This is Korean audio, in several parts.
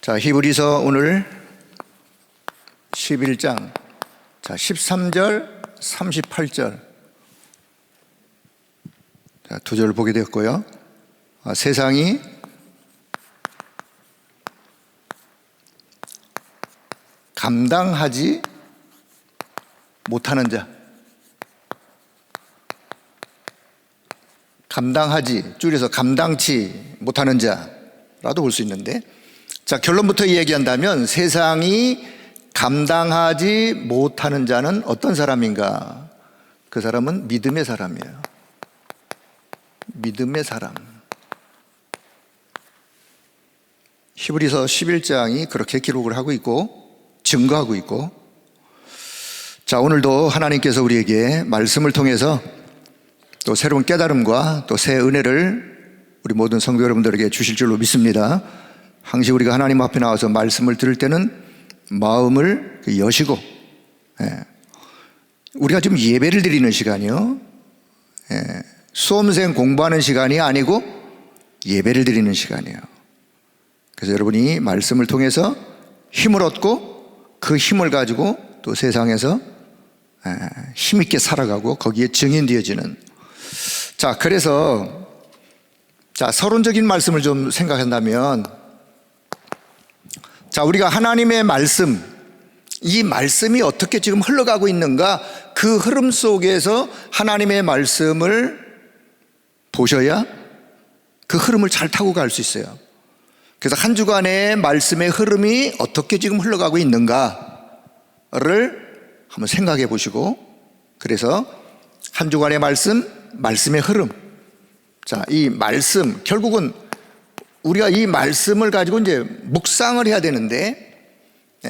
자, 히브리서 오늘 11장 13절, 38절 두 절 보게 되었고요. 세상이 감당하지 못하는 자, 감당하지, 줄여서 감당치 못하는 자라도 볼 수 있는데, 자, 결론부터 얘기한다면 세상이 감당하지 못하는 자는 어떤 사람인가? 그 사람은 믿음의 사람이에요. 믿음의 사람. 히브리서 11장이 그렇게 기록을 하고 있고 증거하고 있고, 자, 오늘도 하나님께서 우리에게 말씀을 통해서 또 새로운 깨달음과 또 새 은혜를 우리 모든 성도 여러분들에게 주실 줄로 믿습니다. 항상 우리가 하나님 앞에 나와서 말씀을 들을 때는 마음을 여시고, 우리가 지금 예배를 드리는 시간이요, 수험생 공부하는 시간이 아니고 예배를 드리는 시간이에요. 그래서 여러분이 말씀을 통해서 힘을 얻고 그 힘을 가지고 또 세상에서 힘있게 살아가고 거기에 증인되어지는, 자, 그래서 자, 서론적인 말씀을 좀 생각한다면, 자, 우리가 하나님의 말씀, 이 말씀이 어떻게 지금 흘러가고 있는가, 그 흐름 속에서 하나님의 말씀을 보셔야 그 흐름을 잘 타고 갈 수 있어요. 그래서 한 주간의 말씀의 흐름이 어떻게 지금 흘러가고 있는가를 한번 생각해 보시고, 그래서 한 주간의 말씀, 말씀의 흐름, 자, 이 말씀, 결국은 우리가 이 말씀을 가지고 이제 묵상을 해야 되는데,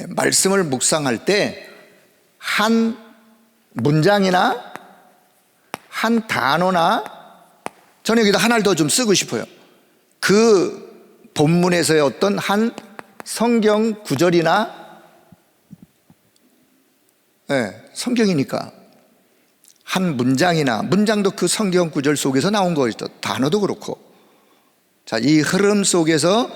말씀을 묵상할 때 한 문장이나 한 단어나, 저는 여기다 하나를 더 좀 쓰고 싶어요. 그 본문에서의 어떤 한 성경 구절이나, 성경이니까 한 문장이나, 문장도 그 성경 구절 속에서 나온 거죠. 단어도 그렇고. 자, 이 흐름 속에서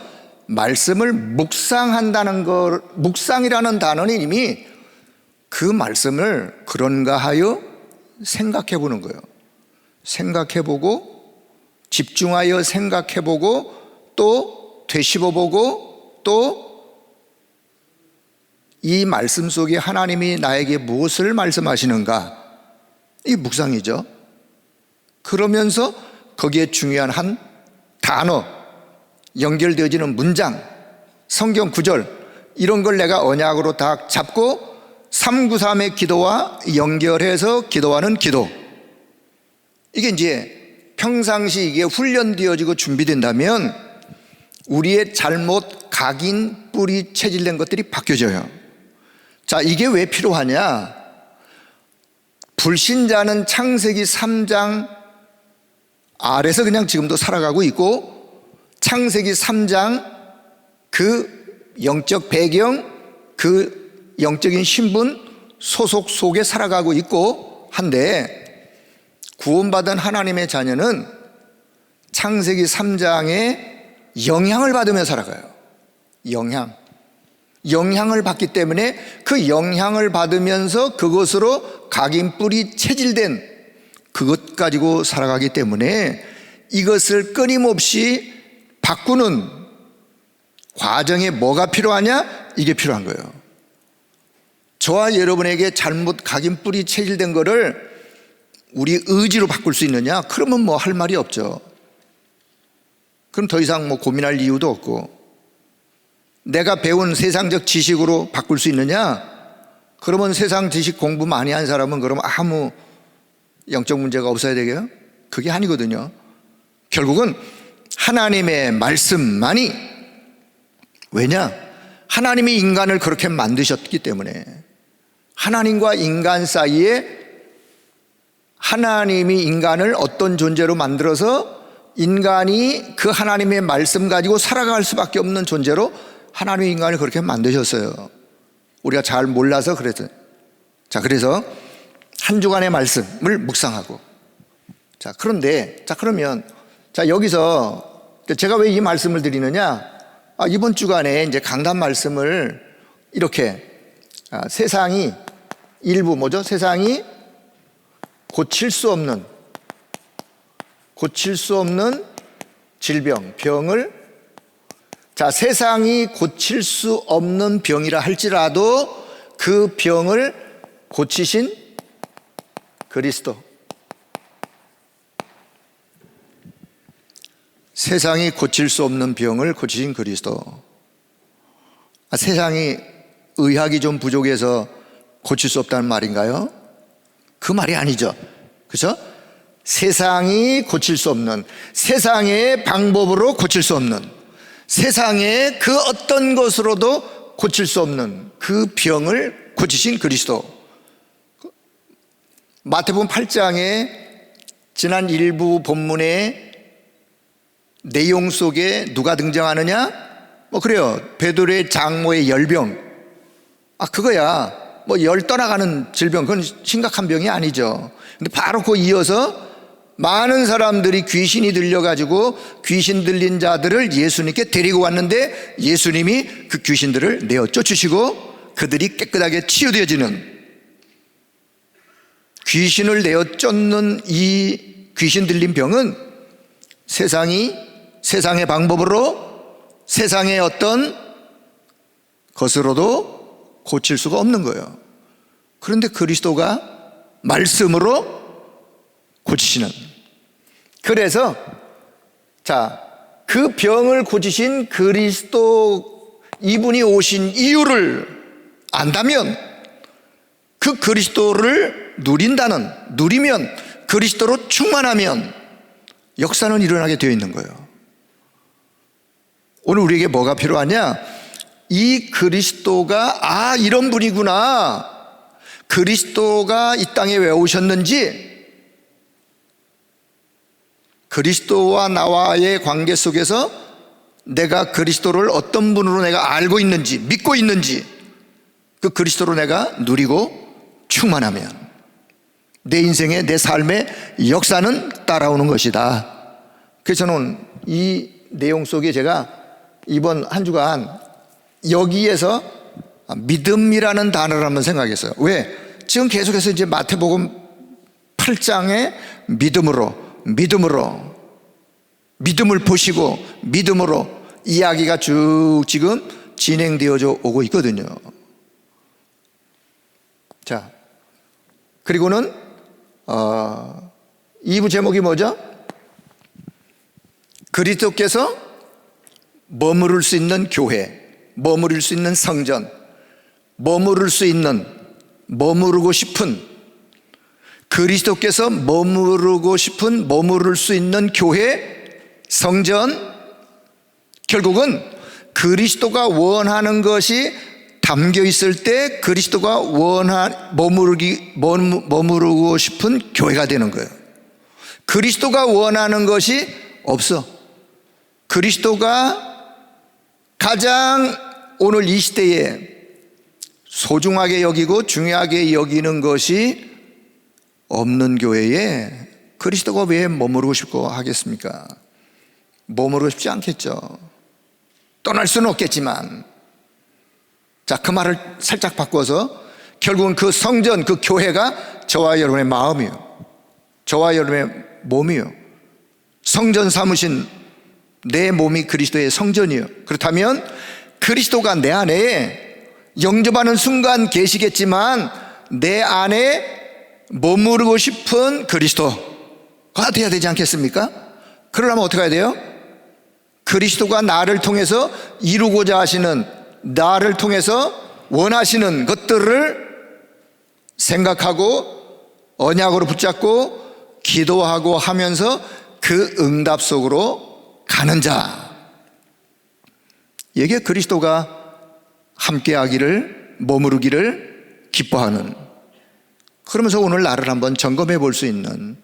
말씀을 묵상한다는 것, 묵상이라는 단어는 이미 그 말씀을 그런가 하여 생각해 보는 거예요. 생각해 보고, 집중하여 생각해 보고, 또 되씹어 보고, 또 이 말씀 속에 하나님이 나에게 무엇을 말씀하시는가, 이 묵상이죠. 그러면서 거기에 중요한 한 단어, 연결되어지는 문장, 성경 구절, 이런 걸 내가 언약으로 다 잡고 393의 기도와 연결해서 기도하는 기도, 이게 이제 평상시 이게 훈련되어지고 준비된다면 우리의 잘못, 각인, 뿌리, 체질된 것들이 바뀌어져요. 자, 이게 왜 필요하냐? 불신자는 창세기 3장 아래서 그냥 지금도 살아가고 있고, 창세기 3장 그 영적 배경, 그 영적인 신분, 소속 속에 살아가고 있고 한데, 구원받은 하나님의 자녀는 창세기 3장의 영향을 받으며 살아가요. 영향을 받기 때문에 그 영향을 받으면서 그것으로 각인, 뿌리, 체질된 그것 가지고 살아가기 때문에 이것을 끊임없이 바꾸는 과정에 뭐가 필요하냐? 이게 필요한 거예요. 저와 여러분에게 잘못 각인, 뿌리, 체질된 거를 우리 의지로 바꿀 수 있느냐? 그러면 뭐 할 말이 없죠. 그럼 더 이상 뭐 고민할 이유도 없고, 내가 배운 세상적 지식으로 바꿀 수 있느냐? 그러면 세상 지식 공부 많이 한 사람은 그러면 아무 영적 문제가 없어야 되게요? 그게 아니거든요. 결국은 하나님의 말씀만이, 왜냐? 하나님이 인간을 그렇게 만드셨기 때문에, 하나님과 인간 사이에 하나님이 인간을 어떤 존재로 만들어서 인간이 그 하나님의 말씀 가지고 살아갈 수밖에 없는 존재로 하나님이 인간을 그렇게 만드셨어요. 우리가 잘 몰라서 그랬어요. 자, 그래서 한 주간의 말씀을 묵상하고, 자, 그런데, 자, 그러면, 자, 여기서 제가 왜 이 말씀을 드리느냐? 이번 주간에 이제 강단 말씀을 이렇게 세상이 일부 뭐죠? 세상이 고칠 수 없는 질병, 병을 세상이 고칠 수 없는 병이라 할지라도 그 병을 고치신 그리스도. 세상이 고칠 수 없는 병을 고치신 그리스도. 세상이 의학이 좀 부족해서 고칠 수 없다는 말인가요? 그 말이 아니죠. 그렇죠? 세상이 고칠 수 없는, 세상의 방법으로 고칠 수 없는, 세상의 그 어떤 것으로도 고칠 수 없는 그 병을 고치신 그리스도. 마태복음 8장에 지난 일부 본문의 내용 속에 누가 등장하느냐? 그래요. 베드로의 장모의 열병. 그거야. 열 떠나가는 질병. 그건 심각한 병이 아니죠. 근데 바로 그 이어서 많은 사람들이 귀신이 들려가지고 귀신 들린 자들을 예수님께 데리고 왔는데 예수님이 그 귀신들을 내어 쫓으시고 그들이 깨끗하게 치유되어지는, 귀신을 내어 쫓는 이 귀신 들린 병은 세상의 방법으로, 세상의 어떤 것으로도 고칠 수가 없는 거예요. 그런데 그리스도가 말씀으로 고치시는. 그래서 그 병을 고치신 그리스도, 이분이 오신 이유를 안다면, 그 그리스도를 누리면, 그리스도로 충만하면 역사는 일어나게 되어 있는 거예요. 오늘 우리에게 뭐가 필요하냐? 이 그리스도가 이런 분이구나, 그리스도가 이 땅에 왜 오셨는지, 그리스도와 나와의 관계 속에서 내가 그리스도를 어떤 분으로 내가 알고 있는지, 믿고 있는지, 그 그리스도로 내가 누리고 충만하면 내 인생의, 내 삶의 역사는 따라오는 것이다. 그래서 저는 이 내용 속에 제가 이번 한 주간 여기에서 믿음이라는 단어를 한번 생각했어요. 왜? 지금 계속해서 이제 마태복음 8장에 믿음을 보시고 믿음으로 이야기가 쭉 지금 진행되어져 오고 있거든요. 그리고는 2부 제목이 뭐죠? 그리스도께서 머무를 수 있는 교회, 머무를 수 있는 성전, 머무르고 싶은, 그리스도께서 머무를 수 있는 교회, 성전, 결국은 그리스도가 원하는 것이 담겨 있을 때 그리스도가 머무르고 싶은 교회가 되는 거예요. 그리스도가 원하는 것이 없어. 그리스도가 가장 오늘 이 시대에 소중하게 여기고 중요하게 여기는 것이 없는 교회에 그리스도가 왜 머무르고 싶고 하겠습니까? 머무르고 싶지 않겠죠. 떠날 수는 없겠지만, 그 말을 살짝 바꿔서 결국은 그 성전, 그 교회가 저와 여러분의 마음이요, 저와 여러분의 몸이요, 성전 삼으신 내 몸이 그리스도의 성전이요. 그렇다면 그리스도가 내 안에 영접하는 순간 계시겠지만 내 안에 머무르고 싶은 그리스도가 되어야 되지 않겠습니까? 그러려면 어떻게 해야 돼요? 그리스도가 나를 통해서 이루고자 하시는, 나를 통해서 원하시는 것들을 생각하고 언약으로 붙잡고 기도하고 하면서 그 응답 속으로 가는 자, 이게 그리스도가 함께하기를, 머무르기를 기뻐하는. 그러면서 오늘 나를 한번 점검해 볼 수 있는,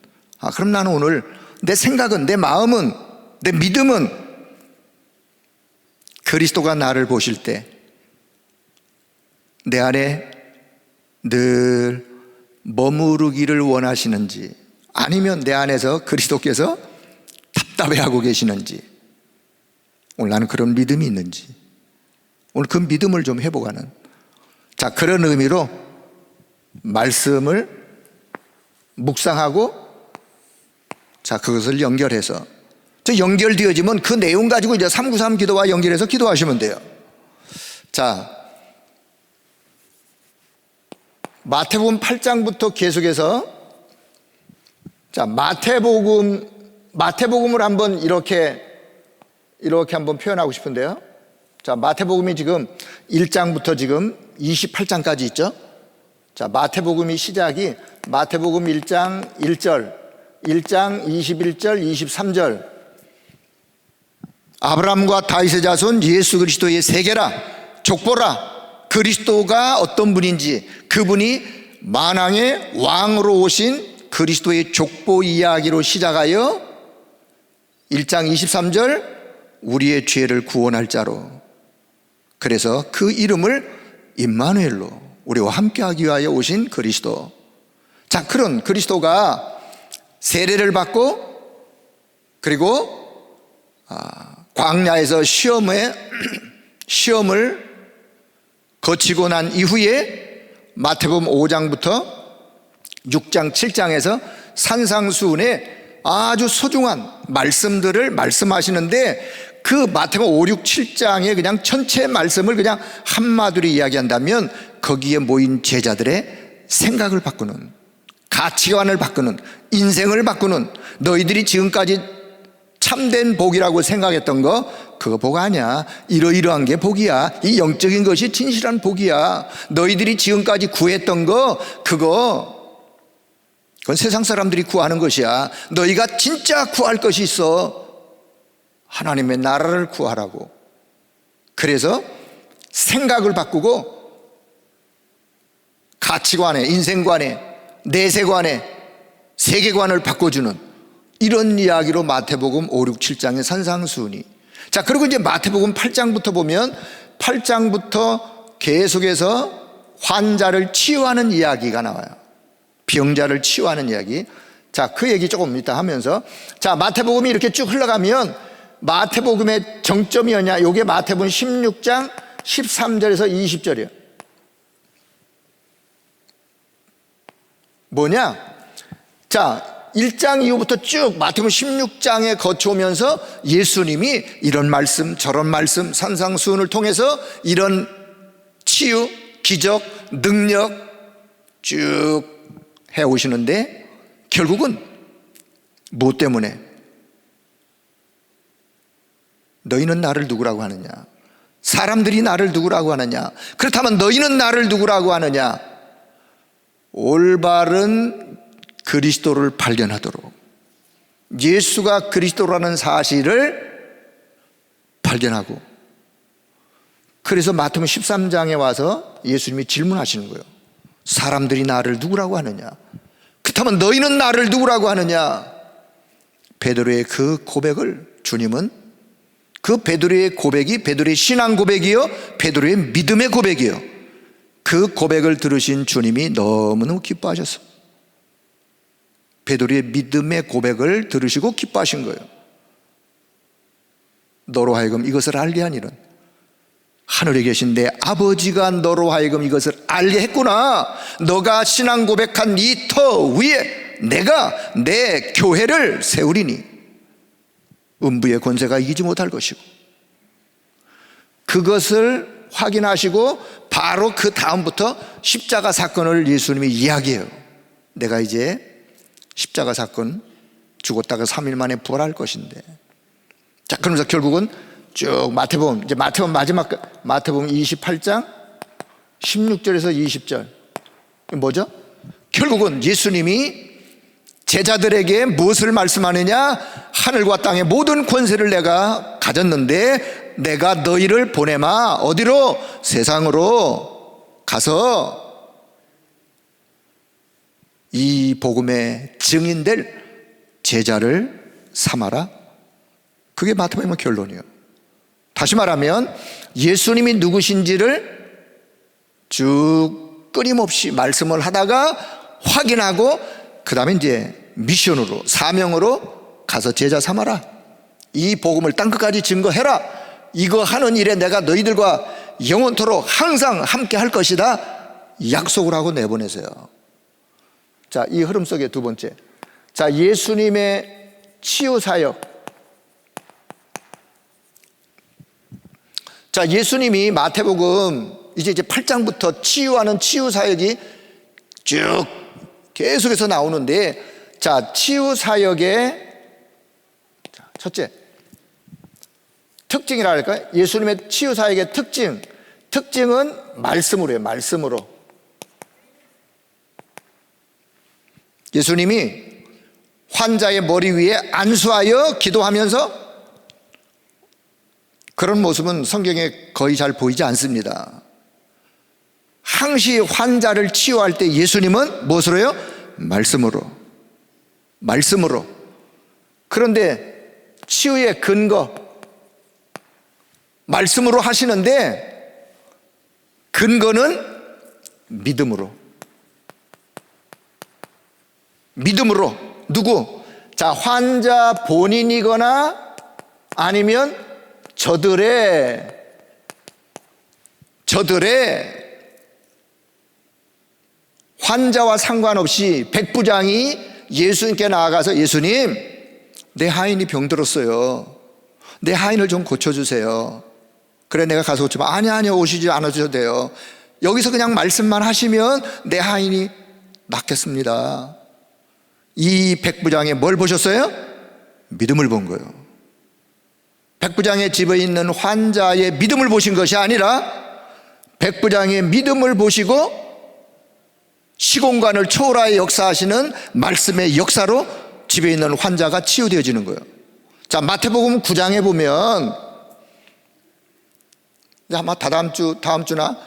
그럼 나는 오늘 내 생각은, 내 마음은, 내 믿음은 그리스도가 나를 보실 때 내 안에 늘 머무르기를 원하시는지, 아니면 내 안에서 그리스도께서 답답해하고 계시는지, 오늘 나는 그런 믿음이 있는지, 오늘 그 믿음을 좀 회복하는, 자, 그런 의미로 말씀을 묵상하고, 자, 그것을 연결해서, 저 연결되어지면 그 내용 가지고 이제 393 기도와 연결해서 기도하시면 돼요. 자, 마태복음 8장부터 계속해서, 자, 마태복음을 한번 이렇게 한번 표현하고 싶은데요. 자, 마태복음이 지금 1장부터 지금 28장까지 있죠. 자, 마태복음이 시작이 마태복음 1장 1절, 1장 21절, 23절. 아브라함과 다윗의 자손 예수 그리스도의 세계라, 족보라. 그리스도가 어떤 분인지, 그분이 만왕의 왕으로 오신 그리스도의 족보 이야기로 시작하여 1장 23절, 우리의 죄를 구원할 자로. 그래서 그 이름을 임마누엘로, 우리와 함께하기 위하여 오신 그리스도. 자, 그런 그리스도가 세례를 받고, 그리고 광야에서 시험을 거치고 난 이후에 마태복음 5장부터 6장 7장에서 산상수훈의 아주 소중한 말씀들을 말씀하시는데, 그 마태복음 5, 6, 7장의 그냥 전체 말씀을 그냥 한마디로 이야기한다면 거기에 모인 제자들의 생각을 바꾸는, 가치관을 바꾸는, 인생을 바꾸는, 너희들이 지금까지 참된 복이라고 생각했던 거, 그거 복 아니야. 이러이러한 게 복이야. 이 영적인 것이 진실한 복이야. 너희들이 지금까지 구했던 거, 그건 세상 사람들이 구하는 것이야. 너희가 진짜 구할 것이 있어. 하나님의 나라를 구하라고. 그래서 생각을 바꾸고 가치관에, 인생관에, 내세관에, 세계관을 바꿔주는 이런 이야기로 마태복음 5, 6, 7장의 산상수훈이. 자, 그리고 이제 마태복음 8장부터 보면 8장부터 계속해서 환자를 치유하는 이야기가 나와요. 병자를 치유하는 이야기. 자, 그 얘기 조금 이따 하면서, 자, 마태복음이 이렇게 쭉 흘러가면 마태복음의 정점이 뭐냐? 요게 마태복음 16장 13절에서 20절이에요. 뭐냐? 자, 1장 이후부터 쭉 마태복음 16장에 거쳐오면서 예수님이 이런 말씀 저런 말씀 산상수훈을 통해서 이런 치유, 기적, 능력 쭉 해오시는데, 결국은 무엇 때문에? 너희는 나를 누구라고 하느냐? 사람들이 나를 누구라고 하느냐? 그렇다면 너희는 나를 누구라고 하느냐? 올바른 그리스도를 발견하도록, 예수가 그리스도라는 사실을 발견하고, 그래서 마태복음 13장에 와서 예수님이 질문하시는 거예요. 사람들이 나를 누구라고 하느냐? 그렇다면 너희는 나를 누구라고 하느냐? 베드로의 그 고백을 주님은, 그 베드로의 고백이 베드로의 신앙 고백이요, 베드로의 믿음의 고백이요, 그 고백을 들으신 주님이 너무너무 기뻐하셨어요. 베드로의 믿음의 고백을 들으시고 기뻐하신 거예요. 너로 하여금 이것을 알게 하니는, 하늘에 계신 내 아버지가 너로 하여금 이것을 알게 했구나. 너가 신앙 고백한 이 터 위에 내가 내 교회를 세우리니 음부의 권세가 이기지 못할 것이고. 그것을 확인하시고 바로 그 다음부터 십자가 사건을 예수님이 이야기해요. 내가 이제 십자가 사건, 죽었다가 3일 만에 부활할 것인데. 자, 그러면서 결국은 쭉 마태복음, 이제 마태복음 마지막, 마태복음 28장 16절에서 20절. 뭐죠? 결국은 예수님이 제자들에게 무엇을 말씀하느냐? 하늘과 땅의 모든 권세를 내가 가졌는데 내가 너희를 보내마. 어디로? 세상으로 가서 이 복음의 증인될 제자를 삼아라. 그게 마태복음의 결론이에요. 다시 말하면 예수님이 누구신지를 쭉 끊임없이 말씀을 하다가 확인하고, 그 다음에 이제 미션으로, 사명으로 가서 제자 삼아라. 이 복음을 땅끝까지 증거해라. 이거 하는 일에 내가 너희들과 영원토록 항상 함께 할 것이다, 약속을 하고 내보내세요. 자, 이 흐름 속에 두 번째, 자, 예수님의 치유 사역. 자, 예수님이 마태복음 이제 8장부터 치유하는 치유 사역이 쭉 계속해서 나오는데, 자, 치유 사역의 첫째 특징이라 할까요? 예수님의 치유 사역의 특징은 말씀으로 해요. 말씀으로. 예수님이 환자의 머리 위에 안수하여 기도하면서, 그런 모습은 성경에 거의 잘 보이지 않습니다. 항시 환자를 치유할 때 예수님은 무엇으로 해요? 말씀으로. 그런데 치유의 근거, 말씀으로 하시는데 근거는 믿음으로. 누구? 자, 환자 본인이거나 아니면 저들의 환자와 상관없이 백부장이 예수님께 나아가서, 예수님, 내 하인이 병들었어요. 내 하인을 좀 고쳐주세요. 그래, 내가 가서 고치면, 아니요, 오시지 않으셔도 돼요. 여기서 그냥 말씀만 하시면 내 하인이 낫겠습니다. 이 백부장이 뭘 보셨어요? 믿음을 본 거예요. 백부장의 집에 있는 환자의 믿음을 보신 것이 아니라 백부장의 믿음을 보시고 시공간을 초월하여 역사하시는 말씀의 역사로 집에 있는 환자가 치유되어지는 거예요. 자, 마태복음 9장에 보면, 아마 다음 주나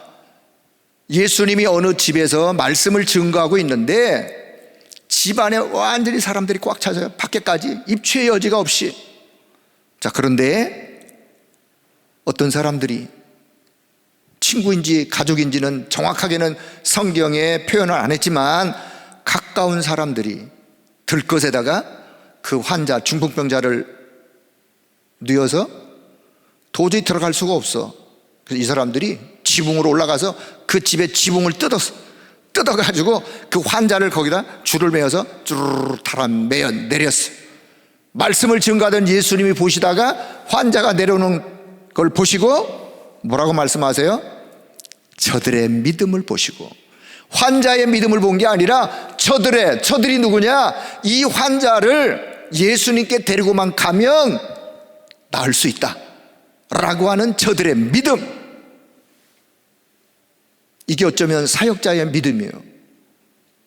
예수님이 어느 집에서 말씀을 증거하고 있는데 집안에 완전히 사람들이 꽉 차서요. 밖에까지 입추의 여지가 없이. 자, 그런데 어떤 사람들이, 친구인지 가족인지는 정확하게는 성경에 표현을 안 했지만, 가까운 사람들이 들것에다가 그 환자, 중풍병자를 뉘어서 도저히 들어갈 수가 없어. 그래서 이 사람들이 지붕으로 올라가서 그 집의 지붕을 뜯어가지고 그 환자를 거기다 줄을 매어서 쭈르르 달아 내렸어. 말씀을 증거하던 예수님이 보시다가 환자가 내려오는 걸 보시고 뭐라고 말씀하세요? 저들의 믿음을 보시고. 환자의 믿음을 본 게 아니라 저들이 누구냐? 이 환자를 예수님께 데리고만 가면 나을 수 있다 라고 하는 저들의 믿음. 이게 어쩌면 사역자의 믿음이에요.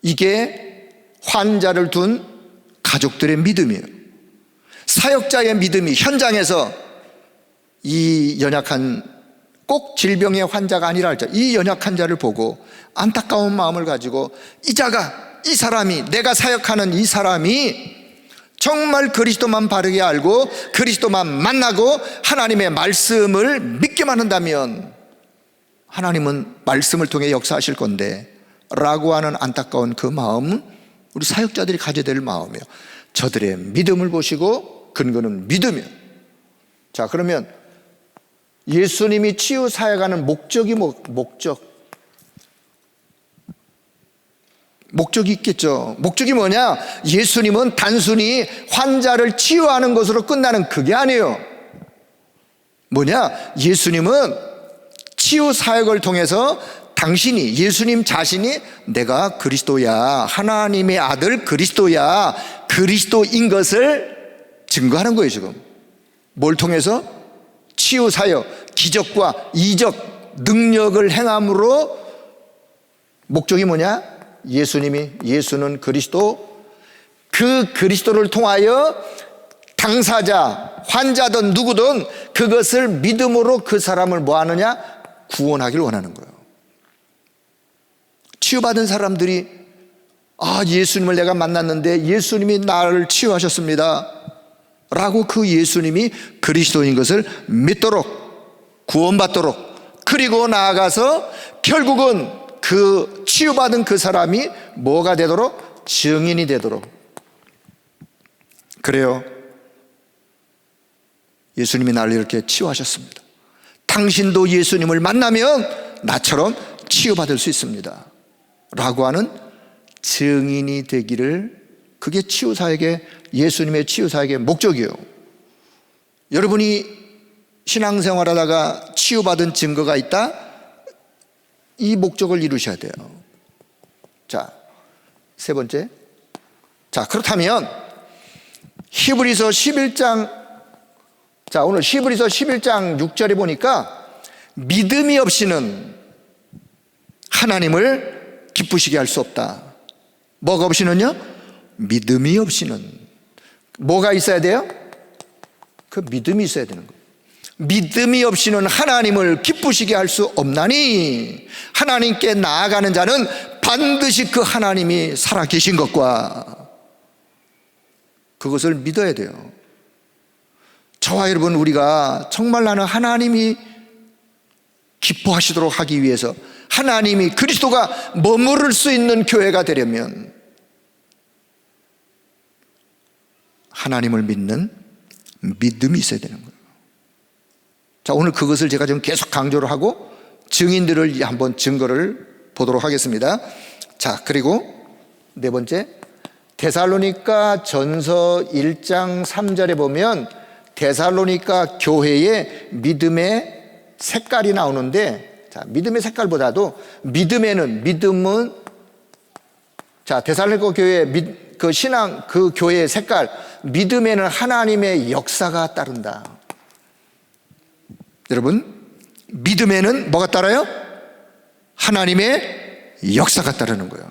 이게 환자를 둔 가족들의 믿음이에요. 사역자의 믿음이 현장에서 이 연약한, 꼭 질병의 환자가 아니라 할지, 이 연약한 자를 보고 안타까운 마음을 가지고 이 사람이, 내가 사역하는 이 사람이 정말 그리스도만 바르게 알고 그리스도만 만나고 하나님의 말씀을 믿기만 한다면 하나님은 말씀을 통해 역사하실 건데 라고 하는 안타까운 그 마음은 우리 사역자들이 가져야 될 마음이에요. 저들의 믿음을 보시고, 근거는 믿음이에요. 자, 그러면 예수님이 치유 사역하는 목적이 목적이 있겠죠. 목적이 뭐냐? 예수님은 단순히 환자를 치유하는 것으로 끝나는 그게 아니에요. 뭐냐? 예수님은 치유 사역을 통해서 당신이, 예수님 자신이 내가 그리스도야, 하나님의 아들 그리스도야, 그리스도인 것을 증거하는 거예요. 지금 뭘 통해서? 치유 사역, 기적과 이적, 능력을 행함으로. 목적이 뭐냐? 예수는 그리스도, 그 그리스도를 통하여 당사자, 환자든 누구든 그것을 믿음으로 그 사람을 뭐 하느냐? 구원하길 원하는 거예요. 치유받은 사람들이, 예수님을 내가 만났는데 예수님이 나를 치유하셨습니다 라고 그 예수님이 그리스도인 것을 믿도록, 구원받도록, 그리고 나아가서 결국은 그 치유받은 그 사람이 뭐가 되도록? 증인이 되도록. 그래요. 예수님이 나를 이렇게 치유하셨습니다. 당신도 예수님을 만나면 나처럼 치유받을 수 있습니다 라고 하는 증인이 되기를, 그게 치유사역의, 예수님의 치유사역의 목적이에요. 여러분이 신앙생활하다가 치유받은 증거가 있다? 이 목적을 이루셔야 돼요. 자, 세 번째. 자, 그렇다면 히브리서 11장, 자, 오늘 히브리서 11장 6절에 보니까 믿음이 없이는 하나님을 기쁘시게 할 수 없다. 뭐가 없이는요? 믿음이 없이는. 뭐가 있어야 돼요? 그 믿음이 있어야 되는 거예요. 믿음이 없이는 하나님을 기쁘시게 할 수 없나니 하나님께 나아가는 자는 반드시 그 하나님이 살아계신 것과 그것을 믿어야 돼요. 저와 여러분, 우리가 정말 나는 하나님이 기뻐하시도록 하기 위해서, 하나님이, 그리스도가 머무를 수 있는 교회가 되려면 하나님을 믿는 믿음이 있어야 되는 거예요. 자, 오늘 그것을 제가 좀 계속 강조를 하고 증인들을 한번 증거를 보도록 하겠습니다. 자, 그리고 네 번째, 데살로니가 전서 1장 3절에 보면 데살로니가 교회의 믿음의 색깔이 나오는데, 자, 믿음의 색깔보다도 믿음은 자, 데살로니가 교회의 그 신앙, 그 교회의 색깔, 믿음에는 하나님의 역사가 따른다. 여러분, 믿음에는 뭐가 따라요? 하나님의 역사가 따르는 거예요.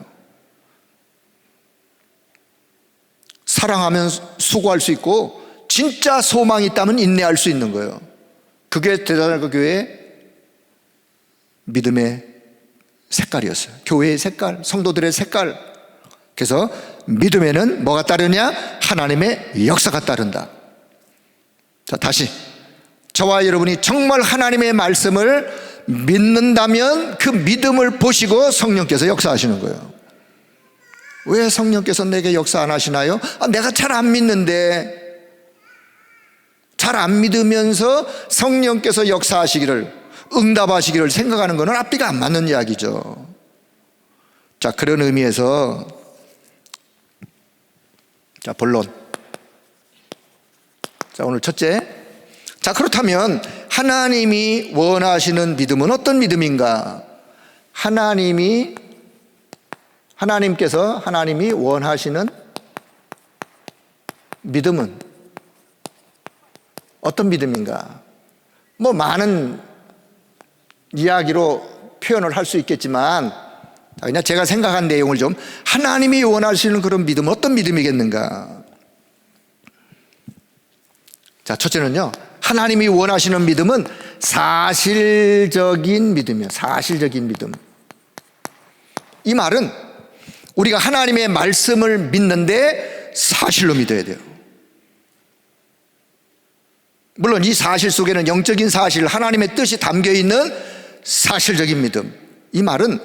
사랑하면 수고할 수 있고 진짜 소망이 있다면 인내할 수 있는 거예요. 그게 데살로니가 교회의 믿음의 색깔이었어요. 교회의 색깔, 성도들의 색깔. 그래서 믿음에는 뭐가 따르냐? 하나님의 역사가 따른다. 자, 다시, 저와 여러분이 정말 하나님의 말씀을 믿는다면 그 믿음을 보시고 성령께서 역사하시는 거예요. 왜 성령께서 내게 역사 안 하시나요? 내가 잘 안 믿는데. 잘 안 믿으면서 성령께서 역사하시기를, 응답하시기를 생각하는 것은 앞뒤가 안 맞는 이야기죠. 자, 그런 의미에서, 자, 본론. 자, 오늘 첫째. 자, 그렇다면 하나님이 원하시는 믿음은 어떤 믿음인가? 하나님이 원하시는 믿음은 어떤 믿음인가? 뭐 많은 이야기로 표현을 할 수 있겠지만 그냥 제가 생각한 내용을 좀, 하나님이 원하시는 그런 믿음은 어떤 믿음이겠는가? 자, 첫째는요, 하나님이 원하시는 믿음은 사실적인 믿음이에요. 사실적인 믿음. 이 말은 우리가 하나님의 말씀을 믿는데 사실로 믿어야 돼요. 물론 이 사실 속에는 영적인 사실, 하나님의 뜻이 담겨있는 사실적인 믿음. 이 말은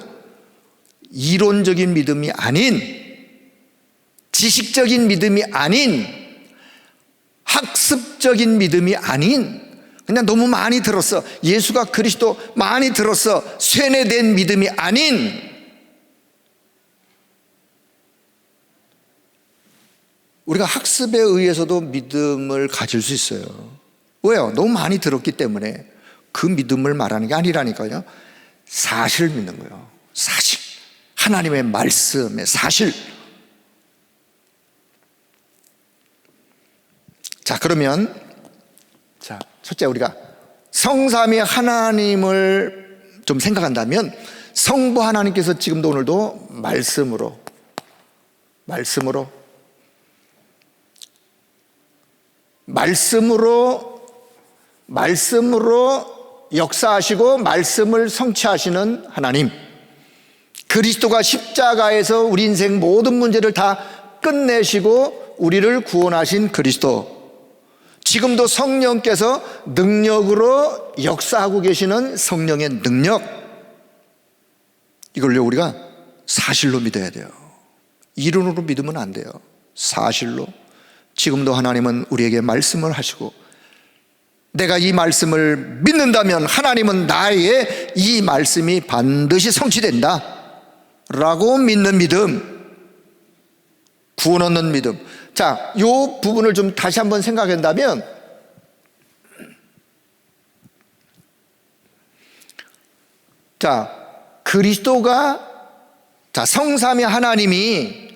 이론적인 믿음이 아닌, 지식적인 믿음이 아닌, 학습적인 믿음이 아닌, 그냥 너무 많이 들었어, 예수가 그리스도 많이 들었어, 쇠뇌된 믿음이 아닌, 우리가 학습에 의해서도 믿음을 가질 수 있어요. 왜요? 너무 많이 들었기 때문에. 그 믿음을 말하는 게 아니라니까요. 사실을 믿는 거예요. 사실. 하나님의 말씀의 사실. 자, 그러면, 자, 첫째, 우리가 성삼위 하나님을 좀 생각한다면 성부 하나님께서 지금도 오늘도 말씀으로 역사하시고 말씀을 성취하시는 하나님, 그리스도가 십자가에서 우리 인생 모든 문제를 다 끝내시고 우리를 구원하신 그리스도, 지금도 성령께서 능력으로 역사하고 계시는 성령의 능력, 이걸요 우리가 사실로 믿어야 돼요. 이론으로 믿으면 안 돼요. 사실로. 지금도 하나님은 우리에게 말씀을 하시고 내가 이 말씀을 믿는다면 하나님은 나의 이 말씀이 반드시 성취된다 라고 믿는 믿음, 구원 얻는 믿음. 자, 이 부분을 좀 다시 한번 생각한다면, 자, 그리스도가, 자, 성삼위 하나님이,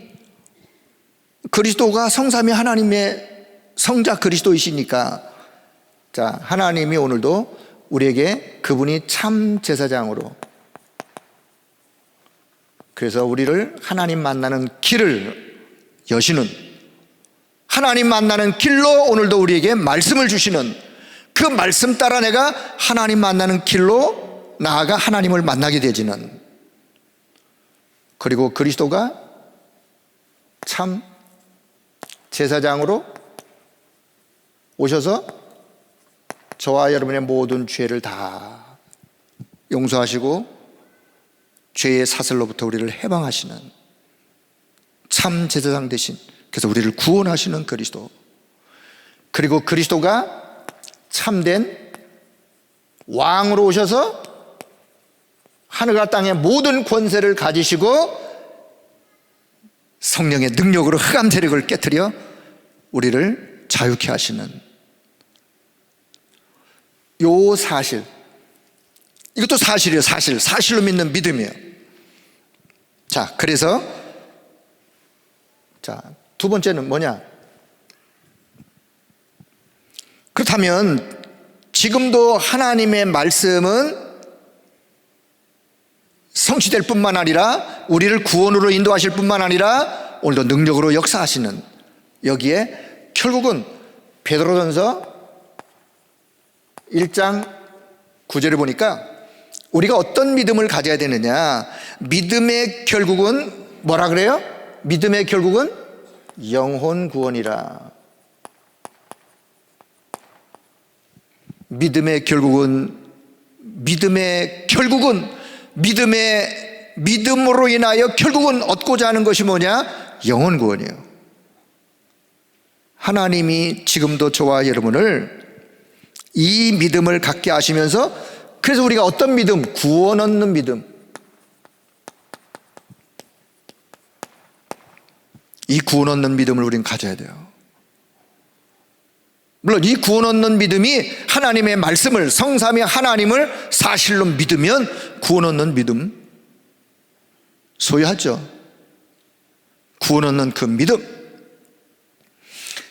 그리스도가 성삼위 하나님의 성자 그리스도이시니까, 자, 하나님이 오늘도 우리에게 그분이 참 제사장으로, 그래서 우리를 하나님 만나는 길을 여시는, 하나님 만나는 길로 오늘도 우리에게 말씀을 주시는, 그 말씀 따라 내가 하나님 만나는 길로 나아가 하나님을 만나게 되지는, 그리고 그리스도가 참 제사장으로 오셔서 저와 여러분의 모든 죄를 다 용서하시고 죄의 사슬로부터 우리를 해방하시는 참 제사장 되신, 그래서 우리를 구원하시는 그리스도, 그리고 그리스도가 참된 왕으로 오셔서 하늘과 땅의 모든 권세를 가지시고 성령의 능력으로 흑암 세력을 깨트려 우리를 자유케 하시는 요 사실, 이것도 사실이에요. 사실로 믿는 믿음이에요. 자, 그래서 자, 두 번째는 뭐냐? 그렇다면 지금도 하나님의 말씀은 성취될 뿐만 아니라 우리를 구원으로 인도하실 뿐만 아니라 오늘도 능력으로 역사하시는, 여기에 결국은 베드로전서 1장 9절을 보니까 우리가 어떤 믿음을 가져야 되느냐, 믿음의 결국은 뭐라 그래요? 믿음의 결국은 영혼 구원이라. 믿음의 결국은 믿음으로 인하여 결국은 얻고자 하는 것이 뭐냐? 영혼 구원이에요. 하나님이 지금도 저와 여러분을 이 믿음을 갖게 하시면서, 그래서 우리가 어떤 믿음? 구원 얻는 믿음. 이 구원 얻는 믿음을 우리는 가져야 돼요. 물론 이 구원 얻는 믿음이 하나님의 말씀을, 성삼위 하나님을 사실로 믿으면 구원 얻는 믿음 소유하죠. 구원 얻는 그 믿음,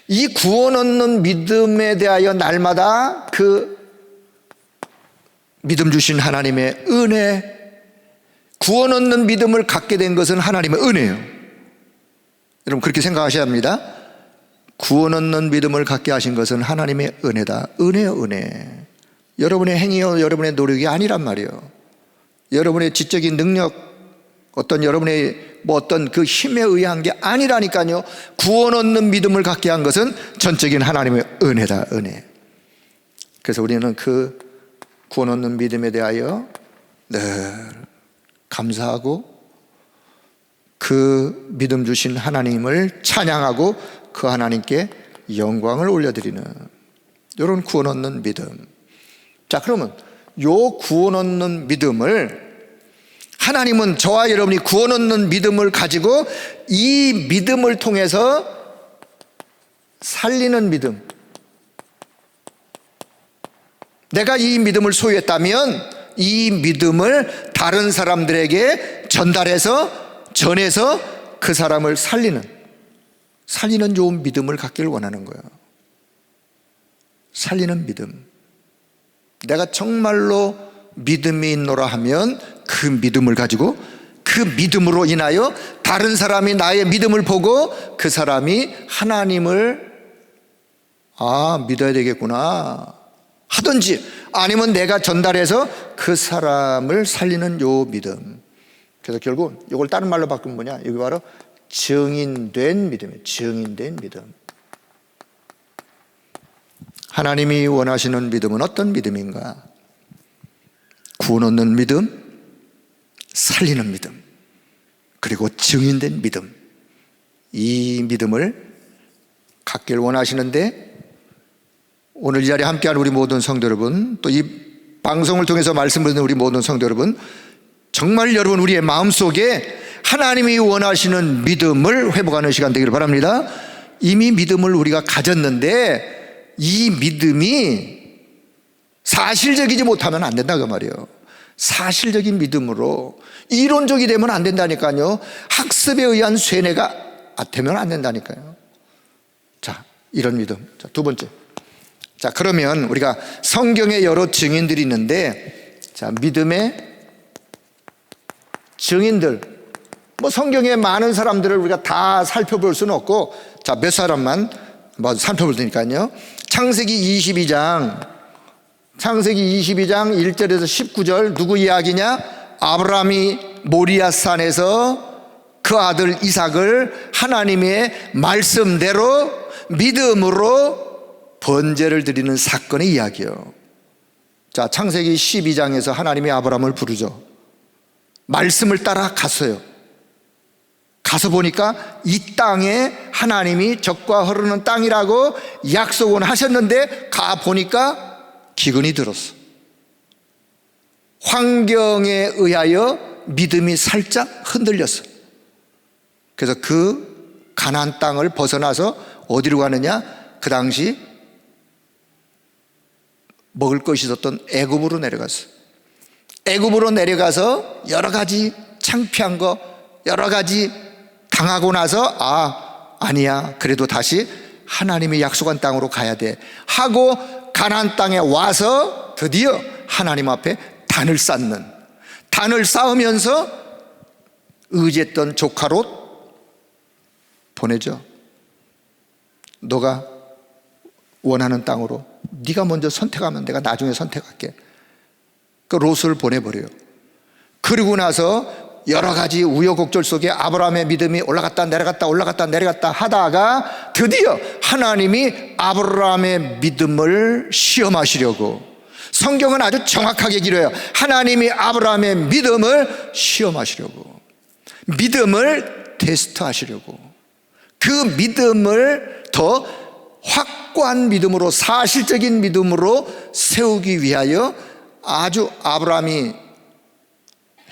이 구원 얻는 믿음에 대하여 날마다 그 믿음 주신 하나님의 은혜, 구원 얻는 믿음을 갖게 된 것은 하나님의 은혜예요. 여러분 그렇게 생각하셔야 합니다. 구원 얻는 믿음을 갖게 하신 것은 하나님의 은혜다. 은혜요, 은혜. 여러분의 행위요, 여러분의 노력이 아니란 말이에요. 여러분의 지적인 능력, 어떤 여러분의 어떤 그 힘에 의한 게 아니라니까요. 구원 얻는 믿음을 갖게 한 것은 전적인 하나님의 은혜다, 은혜. 그래서 우리는 그 구원 얻는 믿음에 대하여 늘 감사하고 그 믿음 주신 하나님을 찬양하고 그 하나님께 영광을 올려드리는 이런 구원 얻는 믿음. 자, 그러면 요 구원 얻는 믿음을 하나님은 저와 여러분이 구원 얻는 믿음을 가지고 이 믿음을 통해서 살리는 믿음, 내가 이 믿음을 소유했다면 이 믿음을 다른 사람들에게 전해서 그 사람을 살리는 좋은 믿음을 갖기를 원하는 거예요. 살리는 믿음. 내가 정말로 믿음이 있노라 하면 그 믿음을 가지고 그 믿음으로 인하여 다른 사람이 나의 믿음을 보고 그 사람이 하나님을 믿어야 되겠구나 하든지, 아니면 내가 전달해서 그 사람을 살리는 요 믿음. 그래서 결국 이걸 다른 말로 바꾸면 뭐냐, 여기 바로 증인된 믿음이에요. 증인된 믿음. 하나님이 원하시는 믿음은 어떤 믿음인가? 구원 얻는 믿음, 살리는 믿음, 그리고 증인된 믿음. 이 믿음을 갖길 원하시는데 오늘 이 자리에 함께한 우리 모든 성도 여러분, 또 이 방송을 통해서 말씀을 듣는 우리 모든 성도 여러분, 정말 여러분 우리의 마음속에 하나님이 원하시는 믿음을 회복하는 시간 되기를 바랍니다. 이미 믿음을 우리가 가졌는데 이 믿음이 사실적이지 못하면 안 된다 그 말이에요. 사실적인 믿음으로, 이론적이 되면 안 된다니까요. 학습에 의한 쇠뇌가 되면 안 된다니까요. 자, 이런 믿음. 자, 두 번째. 자, 그러면 우리가 성경에 여러 증인들이 있는데, 자, 믿음의 증인들, 뭐 성경에 많은 사람들을 우리가 다 살펴볼 수는 없고, 자, 몇 사람만 뭐 살펴볼 테니까요. 창세기 22장 1절에서 19절 누구 이야기냐? 아브라함이 모리아산에서 그 아들 이삭을 하나님의 말씀대로 믿음으로 번제를 드리는 사건의 이야기예요. 자, 창세기 12장에서 하나님이 아브라함을 부르죠. 말씀을 따라 갔어요. 가서 보니까 이 땅에 하나님이 젖과 흐르는 땅이라고 약속은 하셨는데 가 보니까 기근이 들었어. 환경에 의하여 믿음이 살짝 흔들렸어. 그래서 그 가나안 땅을 벗어나서 어디로 가느냐? 그 당시 먹을 것이 있었던 애굽으로 내려갔어. 애굽으로 내려가서 여러 가지 창피한 거, 여러 가지 당하고 나서 아니야, 그래도 다시 하나님이 약속한 땅으로 가야 돼 하고 가나안 땅에 와서 드디어 하나님 앞에 단을 쌓으면서 의지했던 조카 롯 보내죠. 너가 원하는 땅으로 네가 먼저 선택하면 내가 나중에 선택할게. 그 롯을 보내버려요. 그리고 나서 여러 가지 우여곡절 속에 아브라함의 믿음이 올라갔다 내려갔다 하다가 드디어 하나님이 아브라함의 믿음을 시험하시려고, 성경은 아주 정확하게 기록해요. 하나님이 아브라함의 믿음을 시험하시려고, 믿음을 테스트하시려고, 그 믿음을 더 확고한 믿음으로, 사실적인 믿음으로 세우기 위하여 아주 아브라함이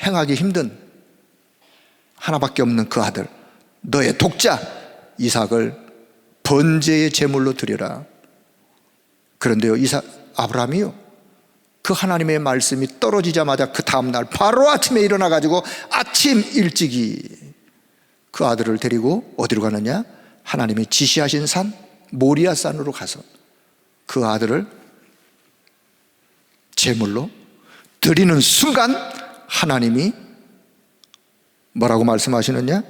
행하기 힘든 하나밖에 없는 그 아들, 너의 독자 이삭을 번제의 제물로 드려라. 그런데요, 아브라함이요, 그 하나님의 말씀이 떨어지자마자 그 다음날 바로 아침에 일어나 가지고 아침 일찍이 그 아들을 데리고 어디로 가느냐? 하나님이 지시하신 산 모리아산으로 가서 그 아들을 제물로 드리는 순간 하나님이 뭐라고 말씀하시느냐?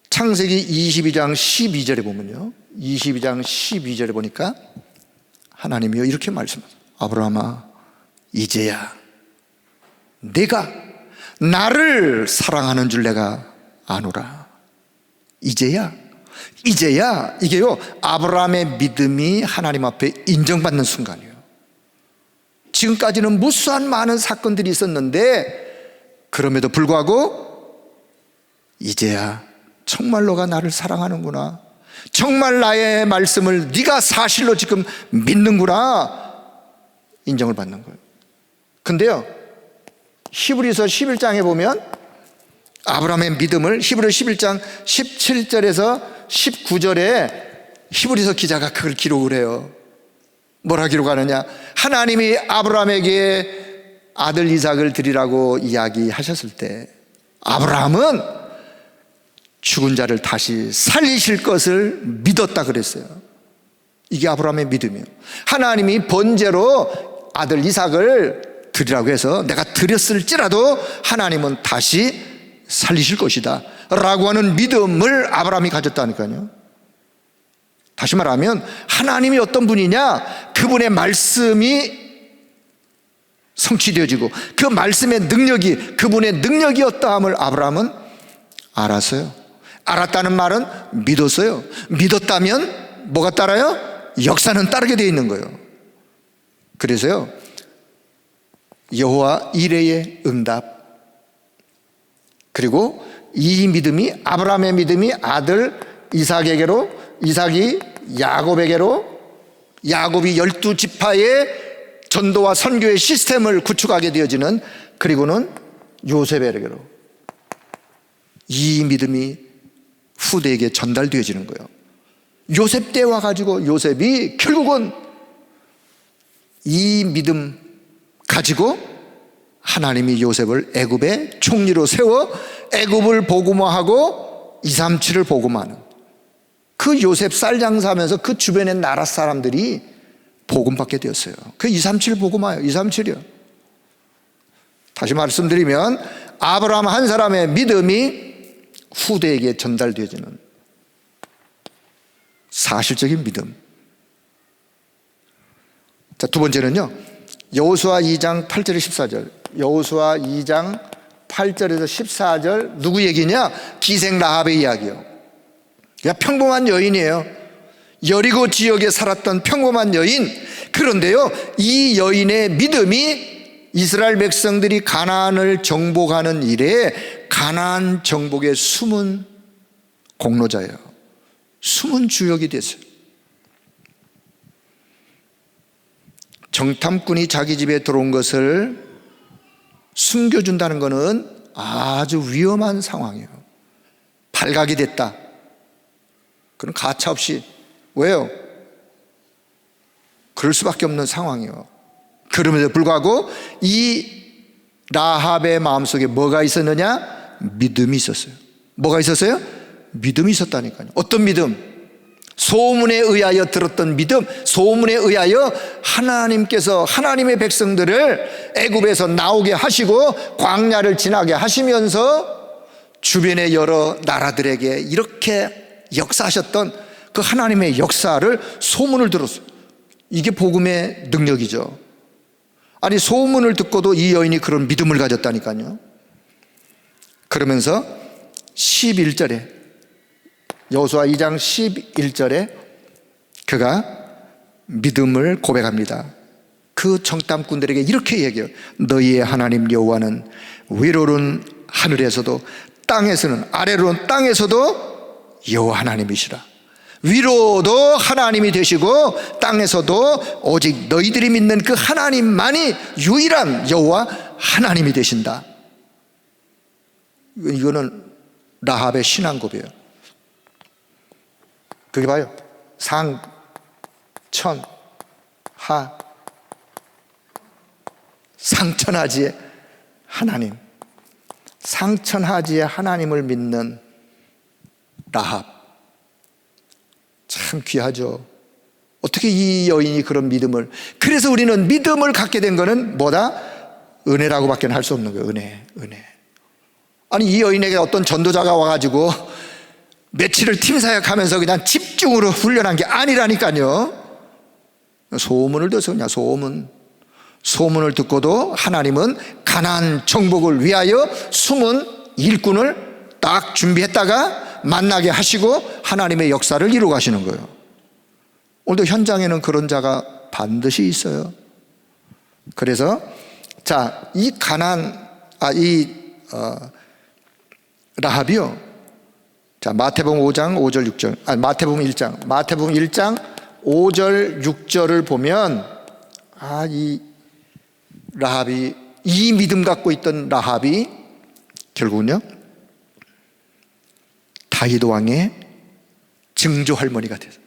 창세기 22장 12절에 보면요, 22장 12절에 보니까 하나님이요 이렇게 말씀하세요. 아브라함아, 이제야 내가 나를 사랑하는 줄 내가 아노라. 이제야 이게요, 아브라함의 믿음이 하나님 앞에 인정받는 순간이에요. 지금까지는 무수한 많은 사건들이 있었는데 그럼에도 불구하고 이제야 정말 너가 나를 사랑하는구나, 정말 나의 말씀을 네가 사실로 지금 믿는구나, 인정을 받는 거예요. 근데요, 히브리서 11장에 보면 아브라함의 믿음을 히브리 11장 17절에서 19절에 히브리서 기자가 그걸 기록을 해요. 뭐라 기록하느냐? 하나님이 아브라함에게 아들 이삭을 드리라고 이야기하셨을 때 아브라함은 죽은 자를 다시 살리실 것을 믿었다 그랬어요. 이게 아브라함의 믿음이에요. 하나님이 번제로 아들 이삭을 드리라고 해서 내가 드렸을지라도 하나님은 다시 살리실 것이다 라고 하는 믿음을 아브라함이 가졌다니까요. 다시 말하면 하나님이 어떤 분이냐, 그분의 말씀이 성취되어지고 그 말씀의 능력이 그분의 능력이었다함을 아브라함은 알았어요. 알았다는 말은 믿었어요. 믿었다면 뭐가 따라요? 역사는 따르게 되어 있는 거예요. 그래서요, 여호와 이레의 응답, 그리고 이 믿음이, 아브라함의 믿음이 아들 이삭에게로 이삭이 야곱에게로, 야곱이 12지파의 전도와 선교의 시스템을 구축하게 되어지는, 그리고는 요셉에게로 이 믿음이 후대에게 전달되어지는 거예요. 요셉 때 와가지고 요셉이 결국은 이 믿음 가지고 하나님이 요셉을 애굽의 총리로 세워 애굽을 복음화하고 237을 복음화하는, 그 요셉 쌀 장사하면서 그 주변의 나라 사람들이 복음받게 되었어요. 그 237 복음화예요. 237이요. 다시 말씀드리면 아브라함 한 사람의 믿음이 후대에게 전달되어지는 사실적인 믿음. 자, 두 번째는요, 여호수아 2장 8절에 14절. 여호수아 2장 8절에서 14절 누구 얘기냐? 기생 라합의 이야기요. 그냥 평범한 여인이에요. 여리고 지역에 살았던 평범한 여인. 그런데요, 이 여인의 믿음이 이스라엘 백성들이 가나안을 정복하는 일에 가나안 정복의 숨은 공로자예요. 숨은 주역이 됐어요. 정탐꾼이 자기 집에 들어온 것을 숨겨준다는 것은 아주 위험한 상황이에요. 발각이 됐다. 그럼 가차없이, 왜요? 그럴 수밖에 없는 상황이에요. 그럼에도 불구하고 이 라합의 마음속에 뭐가 있었느냐? 믿음이 있었어요. 뭐가 있었어요? 믿음이 있었다니까요. 어떤 믿음? 소문에 의하여 들었던 믿음, 소문에 의하여 하나님께서 하나님의 백성들을 애굽에서 나오게 하시고 광야를 지나게 하시면서 주변의 여러 나라들에게 이렇게 역사하셨던 그 하나님의 역사를 소문을 들었어요. 이게 복음의 능력이죠. 아니, 소문을 듣고도 이 여인이 그런 믿음을 가졌다니까요. 그러면서 11절에, 여호수아 2장 11절에 그가 믿음을 고백합니다. 그 정탐꾼들에게 이렇게 얘기해요. 너희의 하나님 여호와는 위로는 하늘에서도 땅에서는, 아래로는 땅에서도 여호와 하나님이시라. 위로도 하나님이 되시고 땅에서도 오직 너희들이 믿는 그 하나님만이 유일한 여호와 하나님이 되신다. 이거는 라합의 신앙 고백이에요. 그게 봐요. 상, 천, 하, 상천하지의 하나님, 상천하지의 하나님을 믿는 라합. 참 귀하죠. 어떻게 이 여인이 그런 믿음을, 그래서 우리는 믿음을 갖게 된 거는 뭐다? 은혜라고 밖에 할 수 없는 거예요. 은혜. 아니, 이 여인에게 어떤 전도자가 와가지고 며칠을 팀 사역하면서 그냥 집중으로 훈련한 게 아니라니까요. 소문을 듣어서 그냥 소문을 듣고도 하나님은 가나안 정복을 위하여 숨은 일꾼을 딱 준비했다가 만나게 하시고 하나님의 역사를 이루어 가시는 거예요. 오늘도 현장에는 그런 자가 반드시 있어요. 그래서 자, 이 라합이요. 자, 마태복음 5장 5절 6절. 마태복음 1장 5절 6절을 보면 이 라합이, 이 믿음 갖고 있던 라합이 결국은요, 다윗 왕의 증조 할머니가 됐어요.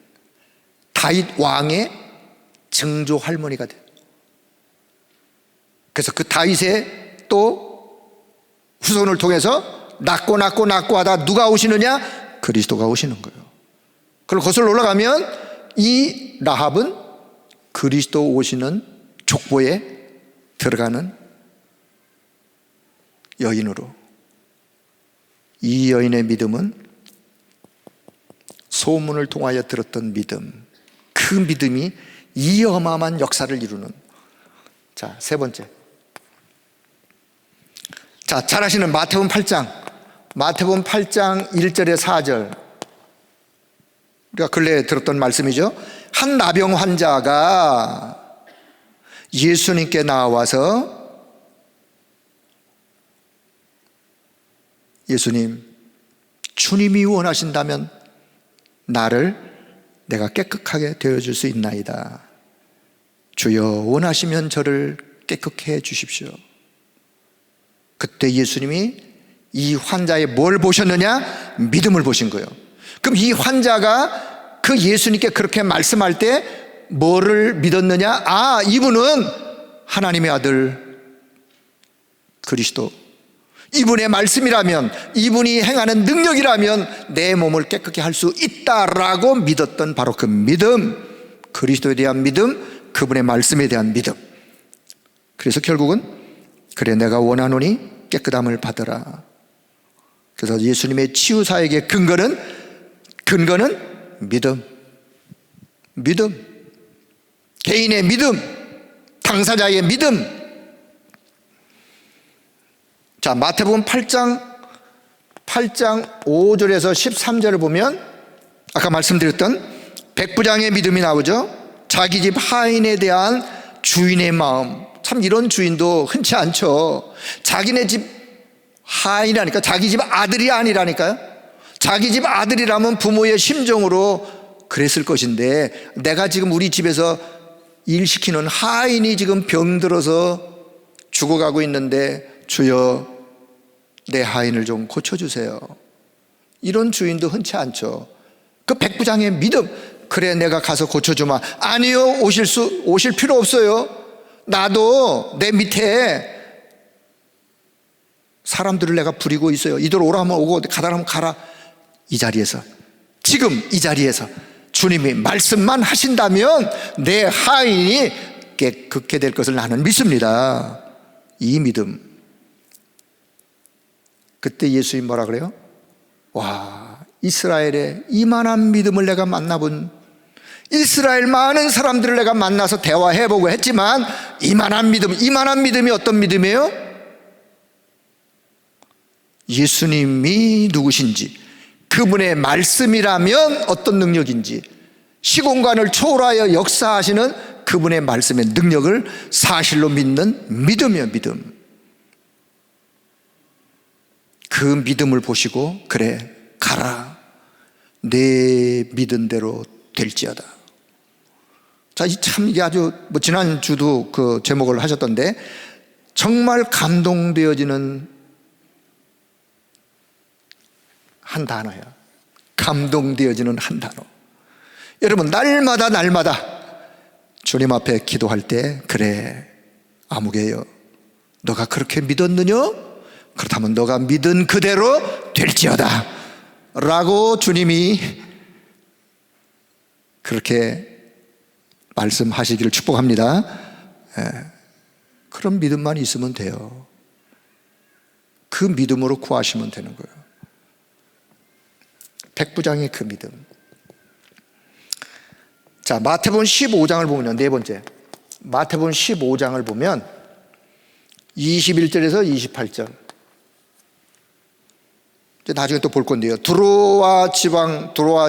다윗 왕의 증조 할머니가 돼요. 그래서 그 다윗의 또 후손을 통해서 낳고 하다 누가 오시느냐? 그리스도가 오시는 거예요. 그리고 거슬러 올라가면 이 라합은 그리스도 오시는 족보에 들어가는 여인으로, 이 여인의 믿음은 소문을 통하여 들었던 믿음, 그 믿음이 이 어마어마한 역사를 이루는. 자, 세 번째. 자, 잘 아시는 마태복음 8장 1절에 4절. 우리가 근래에 들었던 말씀이죠. 한 나병 환자가 예수님께 나와서 예수님, 주님이 원하신다면 나를 내가 깨끗하게 되어줄 수 있나이다. 주여 원하시면 저를 깨끗게 해 주십시오. 그때 예수님이 이 환자의 뭘 보셨느냐? 믿음을 보신 거예요. 그럼 이 환자가 그 예수님께 그렇게 말씀할 때 뭐를 믿었느냐? 아, 이분은 하나님의 아들 그리스도, 이분의 말씀이라면, 이분이 행하는 능력이라면 내 몸을 깨끗게 할 수 있다라고 믿었던 바로 그 믿음, 그리스도에 대한 믿음, 그분의 말씀에 대한 믿음. 그래서 결국은 그래 내가 원하노니 깨끗함을 받으라. 그래서 예수님의 치유사역의 근거는 믿음, 개인의 믿음, 당사자의 믿음. 자, 마태복음 8장 5절에서 13절을 보면 아까 말씀드렸던 백부장의 믿음이 나오죠. 자기 집 하인에 대한 주인의 마음. 참 이런 주인도 흔치 않죠. 자기네 집 하인이라니까, 자기 집 아들이 아니라니까요. 자기 집 아들이라면 부모의 심정으로 그랬을 것인데, 내가 지금 우리 집에서 일시키는 하인이 지금 병들어서 죽어가고 있는데 주여 내 하인을 좀 고쳐주세요. 이런 주인도 흔치 않죠. 그 백부장의 믿음, 그래 내가 가서 고쳐주마. 아니요, 오실 필요 없어요. 나도 내 밑에 사람들을 내가 부리고 있어요. 이들 오라 하면 오고 가다 하면 가라. 이 자리에서, 지금 이 자리에서 주님이 말씀만 하신다면 내 하인이 깨끗게 될 것을 나는 믿습니다. 이 믿음. 그때 예수님 뭐라 그래요? 와, 이스라엘의 이만한 믿음을 내가 만나본, 이스라엘 많은 사람들을 내가 만나서 대화해보고 했지만 이만한 믿음이 어떤 믿음이에요? 예수님이 누구신지, 그분의 말씀이라면 어떤 능력인지, 시공간을 초월하여 역사하시는 그분의 말씀의 능력을 사실로 믿는 믿음이에요. 믿음. 그 믿음을 보시고 그래 가라, 내 믿은 대로 될지어다. 자, 참 이게 아주 지난주도 그 제목을 하셨던데 정말 감동되어지는 한 단어예요. 감동되어지는 한 단어. 여러분, 날마다 주님 앞에 기도할 때 그래 아무개여, 너가 그렇게 믿었느냐? 그렇다면 너가 믿은 그대로 될지어다 라고 주님이 그렇게 말씀하시기를 축복합니다. 그런 믿음만 있으면 돼요. 그 믿음으로 구하시면 되는 거예요. 백부장의 그 믿음. 자, 마태복음 15장을 보면요, 네 번째, 마태복음 15장을 보면 21절에서 28절, 나중에 또 볼 건데요. 두로와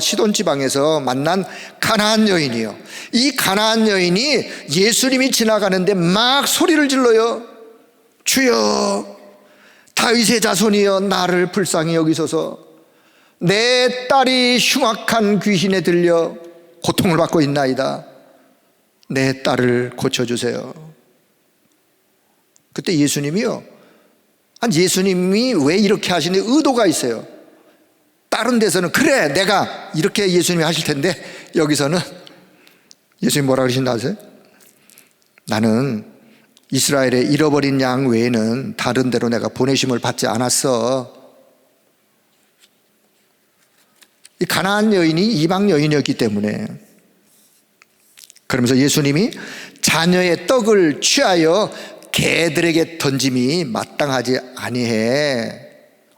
시돈 지방에서 만난 가나안 여인이요. 이 가나안 여인이 예수님이 지나가는데 막 소리를 질러요. 주여, 다윗의 자손이여, 나를 불쌍히 여기소서. 내 딸이 흉악한 귀신에 들려 고통을 받고 있나이다. 내 딸을 고쳐주세요. 그때 예수님이요, 예수님이 왜 이렇게 하시는 의도가 있어요. 다른 데서는 그래 내가 이렇게 예수님이 하실 텐데, 여기서는 예수님 뭐라 그러신다 아세요? 나는 이스라엘의 잃어버린 양 외에는 다른 데로 내가 보내심을 받지 않았어. 이 가나안 여인이 이방 여인이었기 때문에. 그러면서 예수님이 자녀의 떡을 취하여 개들에게 던짐이 마땅하지 아니해.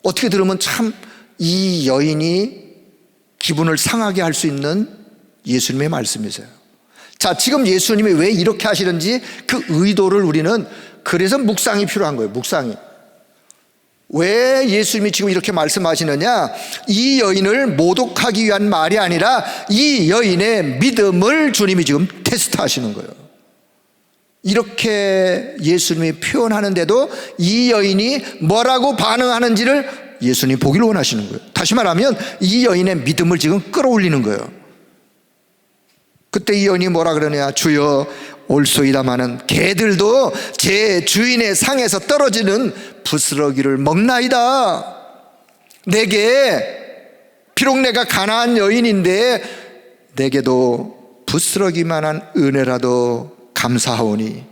어떻게 들으면 참 이 여인이 기분을 상하게 할 수 있는 예수님의 말씀이세요. 자, 지금 예수님이 왜 이렇게 하시는지 그 의도를 우리는, 그래서 묵상이 필요한 거예요. 묵상이. 왜 예수님이 지금 이렇게 말씀하시느냐? 이 여인을 모독하기 위한 말이 아니라 이 여인의 믿음을 주님이 지금 테스트하시는 거예요. 이렇게 예수님이 표현하는데도 이 여인이 뭐라고 반응하는지를 예수님이 보기를 원하시는 거예요. 다시 말하면 이 여인의 믿음을 지금 끌어올리는 거예요. 그때 이 여인이 뭐라 그러냐? 주여, 올소이다마는 개들도 제 주인의 상에서 떨어지는 부스러기를 먹나이다. 내게, 비록 내가 가난한 여인인데 내게도 부스러기만한 은혜라도 감사하오니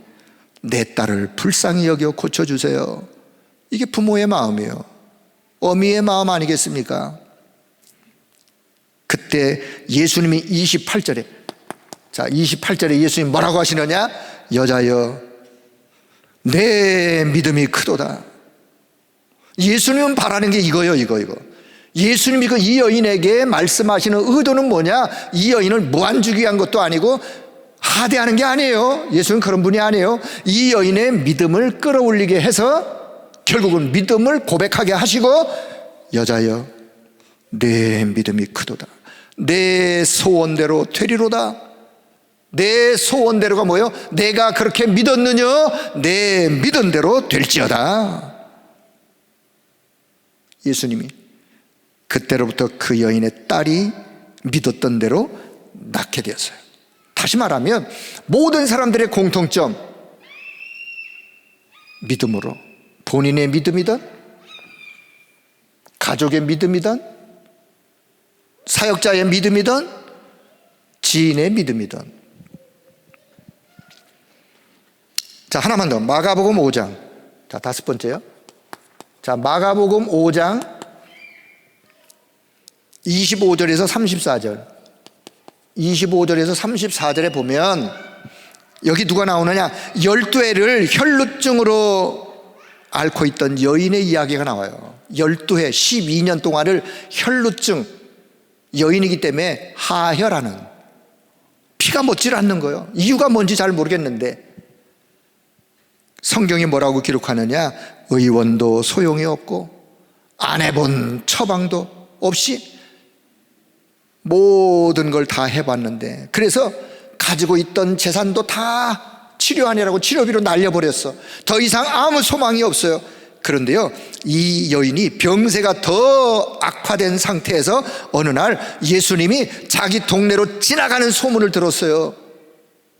내 딸을 불쌍히 여겨 고쳐주세요. 이게 부모의 마음이에요. 어미의 마음 아니겠습니까? 그때 예수님이 28절에, 자, 28절에 예수님이 뭐라고 하시느냐? 여자여, 내 믿음이 크도다. 예수님은 바라는 게 이거요, 이거. 예수님이 이 여인에게 말씀하시는 의도는 뭐냐? 이 여인을 무안주기 위한 것도 아니고 하대하는 게 아니에요. 예수님은 그런 분이 아니에요. 이 여인의 믿음을 끌어올리게 해서 결국은 믿음을 고백하게 하시고, 여자여, 내 믿음이 크도다. 내 소원대로 되리로다. 내 소원대로가 뭐예요? 내가 그렇게 믿었느냐? 내 믿은 대로 될지어다. 예수님이 그때로부터 그 여인의 딸이 믿었던 대로 낳게 되었어요. 다시 말하면 모든 사람들의 공통점, 믿음으로, 본인의 믿음이든 가족의 믿음이든 사역자의 믿음이든 지인의 믿음이든. 자, 하나만 더. 마가복음 5장. 자, 5번째요. 자, 마가복음 5장 25절에서 34절. 25절에서 34절에 보면 여기 누가 나오느냐? 12해를 혈루증으로 앓고 있던 여인의 이야기가 나와요. 12해, 12년 동안을 혈루증, 여인이기 때문에 하혈하는, 피가 멎질 않는 거예요. 이유가 뭔지 잘 모르겠는데 성경이 뭐라고 기록하느냐? 의원도 소용이 없고 안 해본 처방도 없이 모든 걸 다 해봤는데, 그래서 가지고 있던 재산도 다 치료하느라고 치료비로 날려버렸어. 더 이상 아무 소망이 없어요. 그런데요, 이 여인이 병세가 더 악화된 상태에서 어느 날 예수님이 자기 동네로 지나가는 소문을 들었어요.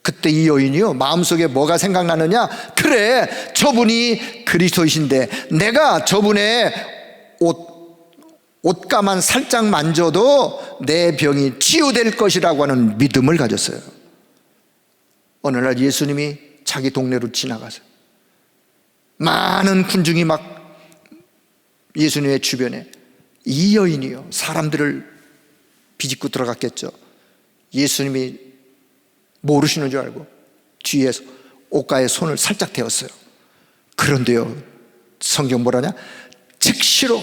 그때 이 여인이요, 마음속에 뭐가 생각나느냐? 그래, 저분이 그리스도이신데 내가 저분의 옷가만 살짝 만져도 내 병이 치유될 것이라고 하는 믿음을 가졌어요. 어느 날 예수님이 자기 동네로 지나가서 많은 군중이 막 예수님의 주변에, 이 여인이요, 사람들을 비집고 들어갔겠죠. 예수님이 모르시는 줄 알고 뒤에서 옷가에 손을 살짝 대었어요. 그런데요, 성경 뭐라냐? 즉시로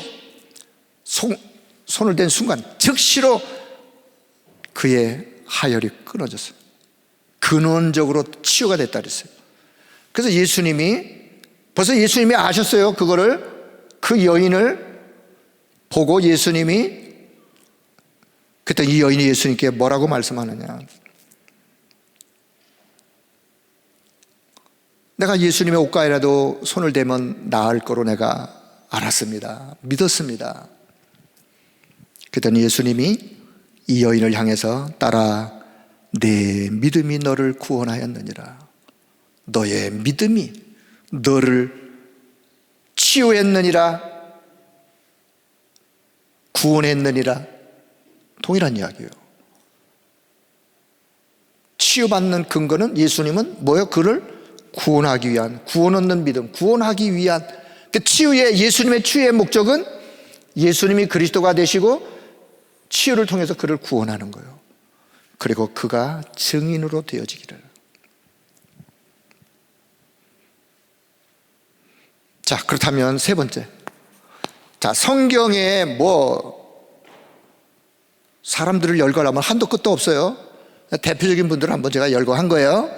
손을 댄 순간 즉시로 그의 하혈이 끊어졌어요. 근원적으로 치유가 됐다 그랬어요. 그래서 벌써 예수님이 아셨어요. 그거를, 그 여인을 보고 예수님이, 그때 이 여인이 예수님께 뭐라고 말씀하느냐? 내가 예수님의 옷가에라도 손을 대면 나을 거로 내가 알았습니다. 믿었습니다. 그랬더니 예수님이 이 여인을 향해서, 딸아, 내 믿음이 너를 구원하였느니라. 너의 믿음이 너를 치유했느니라, 구원했느니라. 동일한 이야기예요. 치유받는 근거는, 예수님은 뭐예요? 그를 구원하기 위한, 구원 얻는 믿음, 구원하기 위한, 그 치유의, 예수님의 치유의 목적은 예수님이 그리스도가 되시고 치유를 통해서 그를 구원하는 거예요. 그리고 그가 증인으로 되어지기를. 자, 그렇다면 세 번째. 자, 성경에 사람들을 열거하면 한도 끝도 없어요. 대표적인 분들을 한번 제가 열거한 거예요.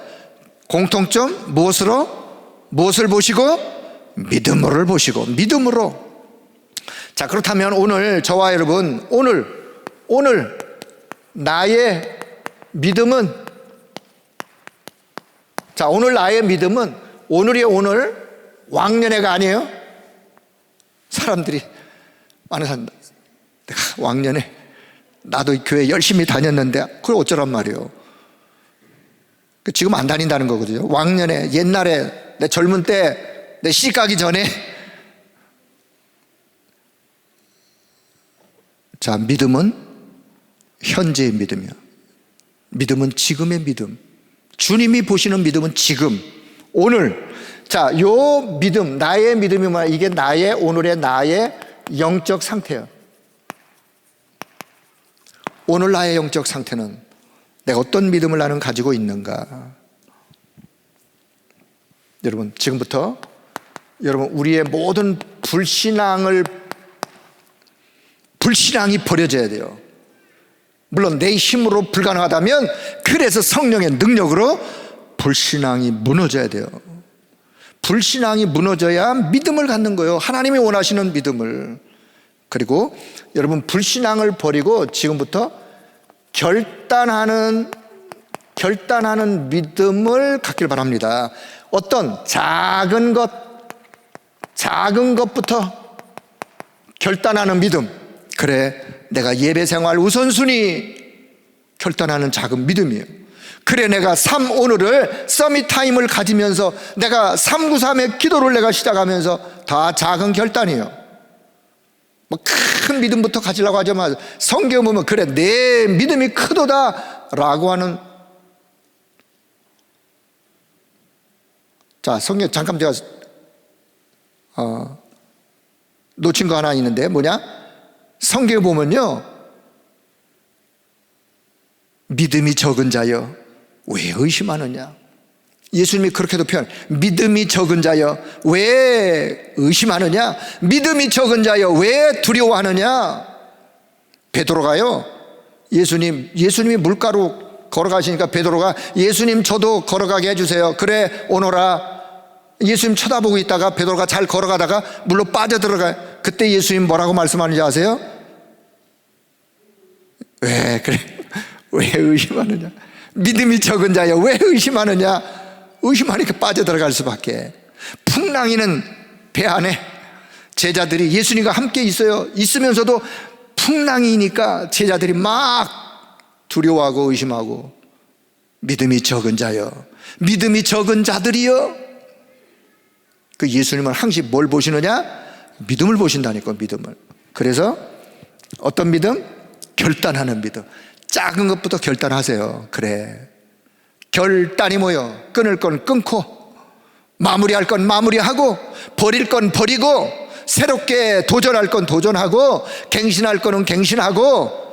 공통점, 무엇을 보시고? 믿음으로 보시고, 믿음으로. 자, 그렇다면 오늘 저와 여러분, 오늘 나의 믿음은, 자, 오늘 나의 믿음은, 오늘이 오늘 왕년회가 아니에요. 사람들이, 많은 사람들, 내가 왕년회, 나도 교회 열심히 다녔는데 그걸 어쩌란 말이에요. 지금 안 다닌다는 거거든요. 왕년에, 옛날에, 내 젊은 때, 내 시집가기 전에. 자, 믿음은 현재의 믿음이야. 믿음은 지금의 믿음. 주님이 보시는 믿음은 지금, 오늘. 자, 요 믿음, 나의 믿음이 뭐야? 이게 나의, 오늘의 나의 영적 상태야. 오늘 나의 영적 상태는 내가 어떤 믿음을 나는 가지고 있는가? 여러분, 지금부터 여러분, 우리의 모든 불신앙이 버려져야 돼요. 물론 내 힘으로 불가능하다면, 그래서 성령의 능력으로 불신앙이 무너져야 돼요. 불신앙이 무너져야 믿음을 갖는 거예요. 하나님이 원하시는 믿음을. 그리고 여러분, 불신앙을 버리고 지금부터 결단하는 믿음을 갖길 바랍니다. 어떤 작은 것부터 결단하는 믿음. 그래, 내가 예배 생활 우선순위 결단하는 작은 믿음이에요. 그래, 내가 오늘을 서밋 타임을 가지면서 내가 393의 기도를 내가 시작하면서 다 작은 결단이에요. 뭐 큰 믿음부터 가지려고 하지 마. 성경 보면 그래, 내 믿음이 크도다 라고 하는. 자, 성경 잠깐 제가 놓친 거 하나 있는데, 뭐냐? 성경에 보면요, 믿음이 적은 자여 왜 의심하느냐? 예수님이 그렇게도 믿음이 적은 자여 왜 의심하느냐? 믿음이 적은 자여 왜 두려워하느냐? 베드로가요, 예수님이 물가로 걸어가시니까 베드로가, 예수님 저도 걸어가게 해주세요. 그래, 오너라. 예수님 쳐다보고 있다가 베드로가 잘 걸어가다가 물로 빠져들어가요. 그때 예수님 뭐라고 말씀하는지 아세요? 왜 의심하느냐? 믿음이 적은 자여 왜 의심하느냐? 의심하니까 빠져들어갈 수밖에. 풍랑이는 배 안에 제자들이 예수님과 함께 있으면서도 풍랑이니까 제자들이 막 두려워하고 의심하고. 믿음이 적은 자여, 믿음이 적은 자들이여. 그 예수님은 항상 뭘 보시느냐? 믿음을 보신다니까, 믿음을. 그래서 어떤 믿음? 결단하는 믿음. 작은 것부터 결단하세요. 그래, 결단이 뭐요? 끊을 건 끊고, 마무리할 건 마무리하고, 버릴 건 버리고, 새롭게 도전할 건 도전하고, 갱신할 거는 갱신하고.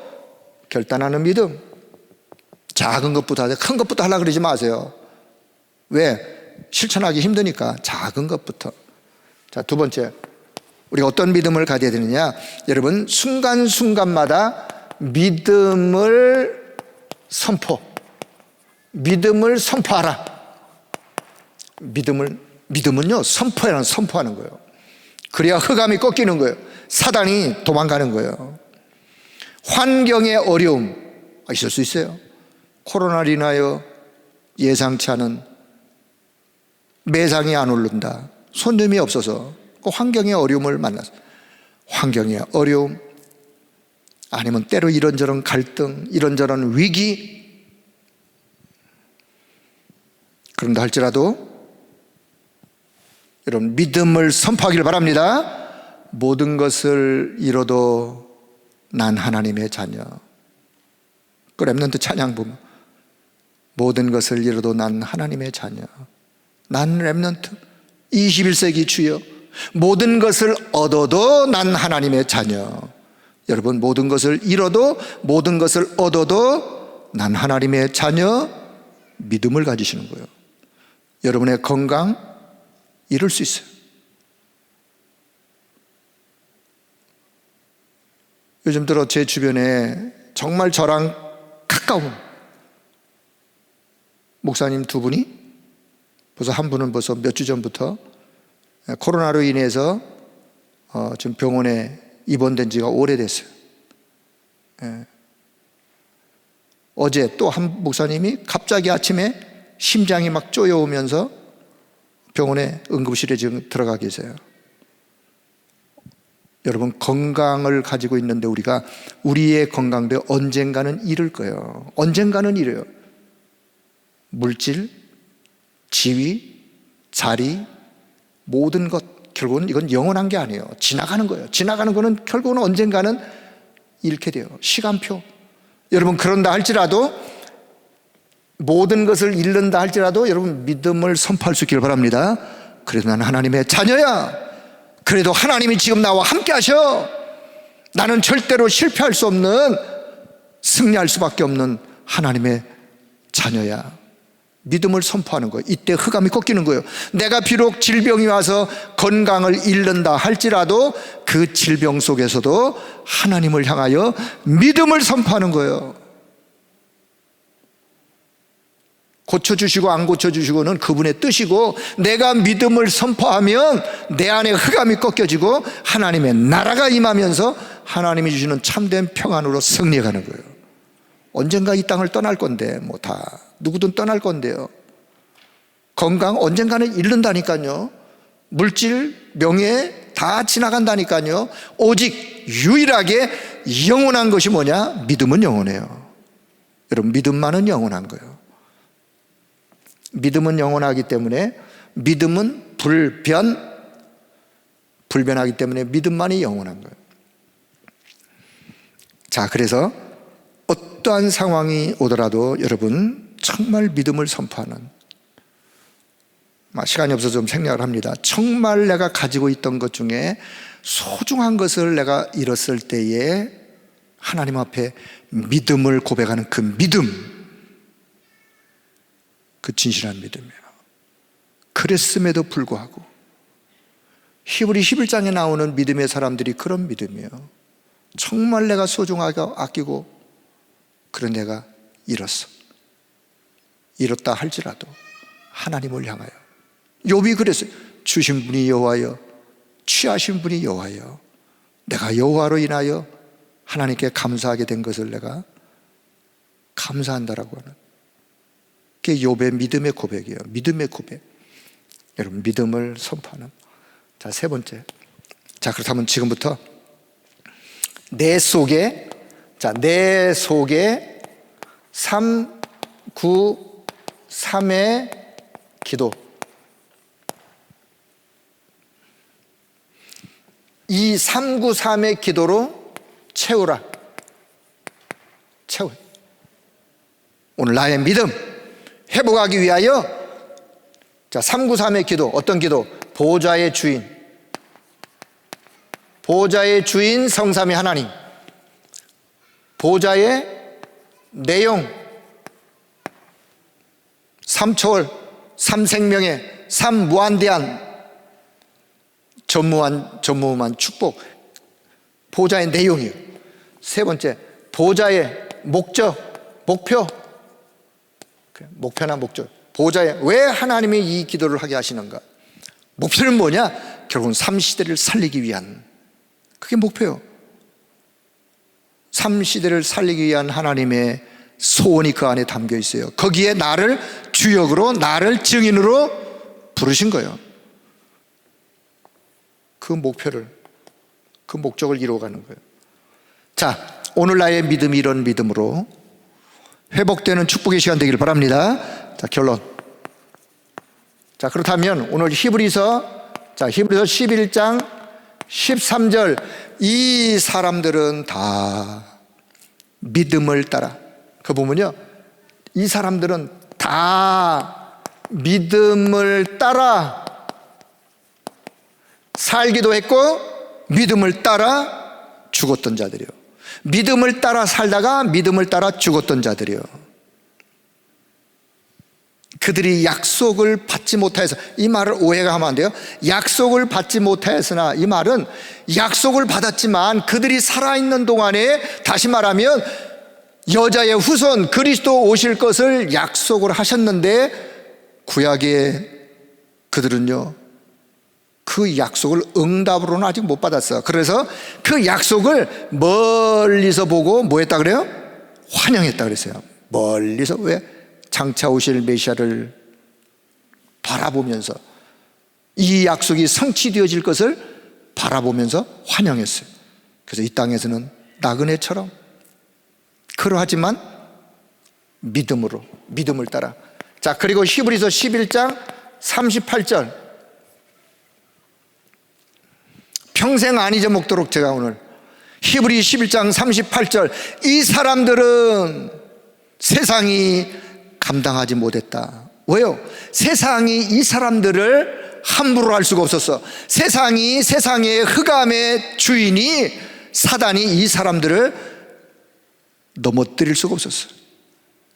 결단하는 믿음. 작은 것부터 하세요. 큰 것부터 하려고 그러지 마세요. 왜? 실천하기 힘드니까 작은 것부터. 자, 두 번째, 우리가 어떤 믿음을 가져야 되느냐? 여러분, 순간순간마다 믿음을 선포하라. 믿음은요, 선포하는 거예요. 그래야 흑암이 꺾이는 거예요. 사단이 도망가는 거예요. 환경의 어려움 있을 수 있어요. 코로나로 인하여 예상치 않은 매상이 안 오른다, 손님이 없어서 그 환경의 어려움을 만났어. 환경의 어려움, 아니면 때로 이런저런 갈등, 이런저런 위기. 그런다 할지라도 여러분, 믿음을 선포하기를 바랍니다. 모든 것을 이뤄도 난 하나님의 자녀. 그 렘넌트 찬양 보면 모든 것을 이뤄도 난 하나님의 자녀. 난 렘넌트 21세기 주여, 모든 것을 얻어도 난 하나님의 자녀. 여러분, 모든 것을 잃어도, 모든 것을 얻어도 난 하나님의 자녀. 믿음을 가지시는 거예요. 여러분의 건강 잃을 수 있어요. 요즘 들어 제 주변에 정말 저랑 가까운 목사님 두 분이, 벌써 한 분은 벌써 몇 주 전부터 코로나로 인해서 지금 병원에 입원된 지가 오래됐어요. 어제 또 한 목사님이 갑자기 아침에 심장이 막 쪼여오면서 병원에 응급실에 지금 들어가 계세요. 여러분, 건강을 가지고 있는데 우리의 건강도 언젠가는 잃을 거예요. 언젠가는 잃어요. 물질, 지위, 자리, 모든 것, 결국은 이건 영원한 게 아니에요. 지나가는 거예요. 지나가는 거는 결국은 언젠가는 잃게 돼요. 시간표. 여러분, 그런다 할지라도, 모든 것을 잃는다 할지라도 여러분 믿음을 선포할 수 있기를 바랍니다. 그래도 나는 하나님의 자녀야. 그래도 하나님이 지금 나와 함께 하셔. 나는 절대로 실패할 수 없는, 승리할 수밖에 없는 하나님의 자녀야. 믿음을 선포하는 거예요. 이때 흑암이 꺾이는 거예요. 내가 비록 질병이 와서 건강을 잃는다 할지라도 그 질병 속에서도 하나님을 향하여 믿음을 선포하는 거예요. 고쳐주시고 안 고쳐주시고는 그분의 뜻이고, 내가 믿음을 선포하면 내 안에 흑암이 꺾여지고 하나님의 나라가 임하면서 하나님이 주시는 참된 평안으로 승리해가는 거예요. 언젠가 이 땅을 떠날 건데, 뭐 다 누구든 떠날 건데요. 건강 언젠가는 잃는다니까요. 물질, 명예 다 지나간다니까요. 오직 유일하게 영원한 것이 뭐냐? 믿음은 영원해요. 여러분, 믿음만은 영원한 거예요. 믿음은 영원하기 때문에, 믿음은 불변하기 때문에 믿음만이 영원한 거예요. 자, 그래서 어떠한 상황이 오더라도 여러분 정말 믿음을 선포하는, 시간이 없어서 좀 생략을 합니다. 정말 내가 가지고 있던 것 중에 소중한 것을 내가 잃었을 때에 하나님 앞에 믿음을 고백하는 그 믿음, 그 진실한 믿음이에요. 그랬음에도 불구하고 히브리 11장에 나오는 믿음의 사람들이 그런 믿음이에요. 정말 내가 소중하게 아끼고, 그런 내가 잃었어. 잃었다 할지라도 하나님을 향하여. 욥이 그랬어요. 주신 분이 여호와여, 취하신 분이 여호와여, 내가 여호와로 인하여 하나님께 감사하게 된 것을 내가 감사한다라고 하는, 그게 욥의 믿음의 고백이에요. 믿음의 고백. 여러분, 믿음을 선포하는. 자, 세 번째. 자, 그렇다면 지금부터 내 속에 393의 기도, 이 393의 기도로 채우라. 오늘 나의 믿음 회복하기 위하여, 자, 393의 기도. 어떤 기도? 보좌의 주인 성삼위 하나님, 보좌의 내용, 삼초월, 삼생명의, 삼무한대한, 전무후무한 축복, 보좌의 내용이에요. 세 번째, 보좌의 목표, 목표나 목적. 보좌에 왜 하나님이 이 기도를 하게 하시는가? 목표는 뭐냐? 결국은 3시대를 살리기 위한, 그게 목표예요. 3시대를 살리기 위한 하나님의 소원이 그 안에 담겨 있어요. 거기에 나를 주역으로, 나를 증인으로 부르신 거예요. 그 목표를, 그 목적을 이루어가는 거예요. 자, 오늘 나의 믿음이 이런 믿음으로 회복되는 축복의 시간 되기를 바랍니다. 자, 결론. 자, 그렇다면 오늘 히브리서 11장 13절, 이 사람들은 다 믿음을 따라, 그 보면요, 이 사람들은 다 믿음을 따라 살기도 했고 믿음을 따라 죽었던 자들이요. 믿음을 따라 살다가 믿음을 따라 죽었던 자들이요. 그들이 약속을 받지 못하여서, 이 말을 오해가 하면 안 돼요. 약속을 받지 못하였으나, 이 말은 약속을 받았지만 그들이 살아있는 동안에, 다시 말하면 여자의 후손 그리스도 오실 것을 약속을 하셨는데, 구약의 그들은요, 그 약속을 응답으로는 아직 못 받았어요. 그래서 그 약속을 멀리서 보고 뭐 했다 그래요? 환영했다 그랬어요. 멀리서. 왜? 장차 오실 메시아를 바라보면서, 이 약속이 성취되어질 것을 바라보면서 환영했어요. 그래서 이 땅에서는 나그네처럼, 그러하지만 믿음으로, 믿음을 따라. 자, 그리고 히브리서 11장 38절. 평생 안 잊어먹도록 제가 오늘 히브리 11장 38절. 이 사람들은 세상이 감당하지 못했다. 왜요? 세상이 이 사람들을 함부로 할 수가 없었어. 세상의 흑암의 주인이 사단이 이 사람들을 넘어뜨릴 수가 없었어.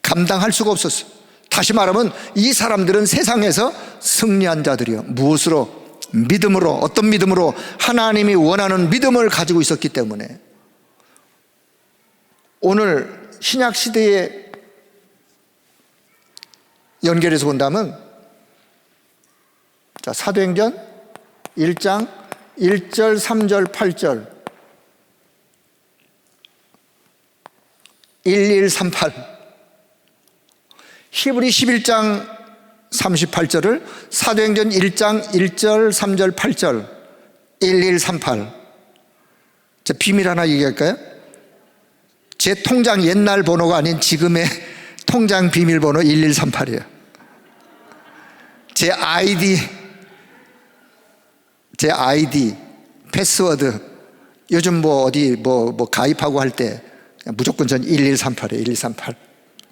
감당할 수가 없었어. 다시 말하면 이 사람들은 세상에서 승리한 자들이요. 무엇으로? 믿음으로. 어떤 믿음으로? 하나님이 원하는 믿음을 가지고 있었기 때문에. 오늘 신약 시대에 연결해서 본다면, 자, 사도행전 1장 1절, 3절, 8절 1138. 히브리 11장 38절을 사도행전 1장 1절, 3절, 8절 1138. 자, 비밀 하나 얘기할까요? 제 통장 옛날 번호가 아닌 지금의 통장 비밀번호 1138이에요. 제 아이디, 패스워드, 요즘 뭐 어디 뭐 가입하고 할 때 무조건 전 1138이에요. 1138.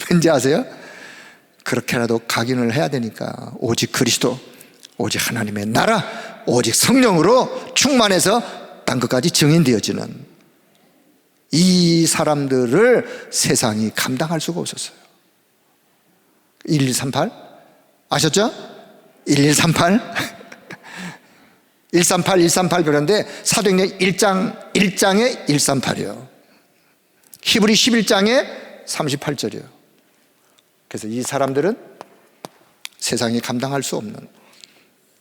왠지 아세요? 그렇게라도 각인을 해야 되니까. 오직 그리스도, 오직 하나님의 나라, 오직 성령으로 충만해서 딴 것까지 증인되어지는 이 사람들을 세상이 감당할 수가 없었어요. 1138 아셨죠? 1138 138 그런데 사도행전 1장에 138이요. 히브리 11장에 38절이요. 그래서 이 사람들은 세상이 감당할 수 없는.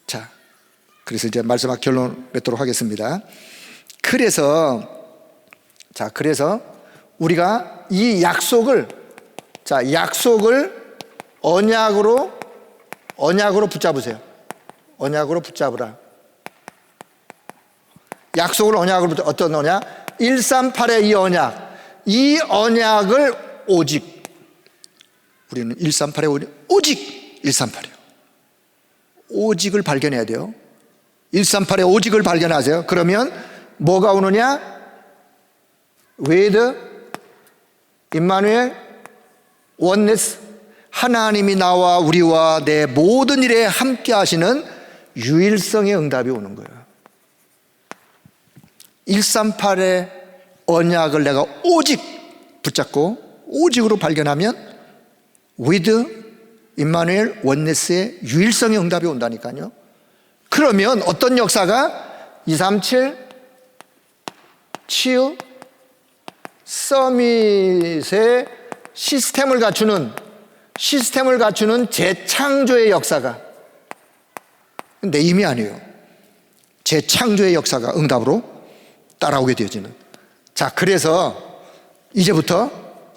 자, 그래서 이제 말씀하고 결론 맺도록 하겠습니다. 그래서 우리가 이 약속을 언약으로 붙잡으세요. 언약으로 붙잡으라. 약속을 언약으로 붙잡. 어떤 언약? 138의 이 언약을 오직, 우리는 138의 오직 138이요. 오직을 발견해야 돼요. 138의 오직을 발견하세요. 그러면 뭐가 오느냐? with 임마누엘 원네스, 하나님이 나와 우리와 내 모든 일에 함께 하시는 유일성의 응답이 오는 거예요. 138의 언약을 내가 오직 붙잡고 오직으로 발견하면 with 임마누엘 원네스의 유일성의 응답이 온다니까요. 그러면 어떤 역사가 237 치유 서밋의 시스템을 갖추는 재창조의 역사가, 내 힘이 아니에요. 재창조의 역사가 응답으로 따라오게 되어지는. 자, 그래서 이제부터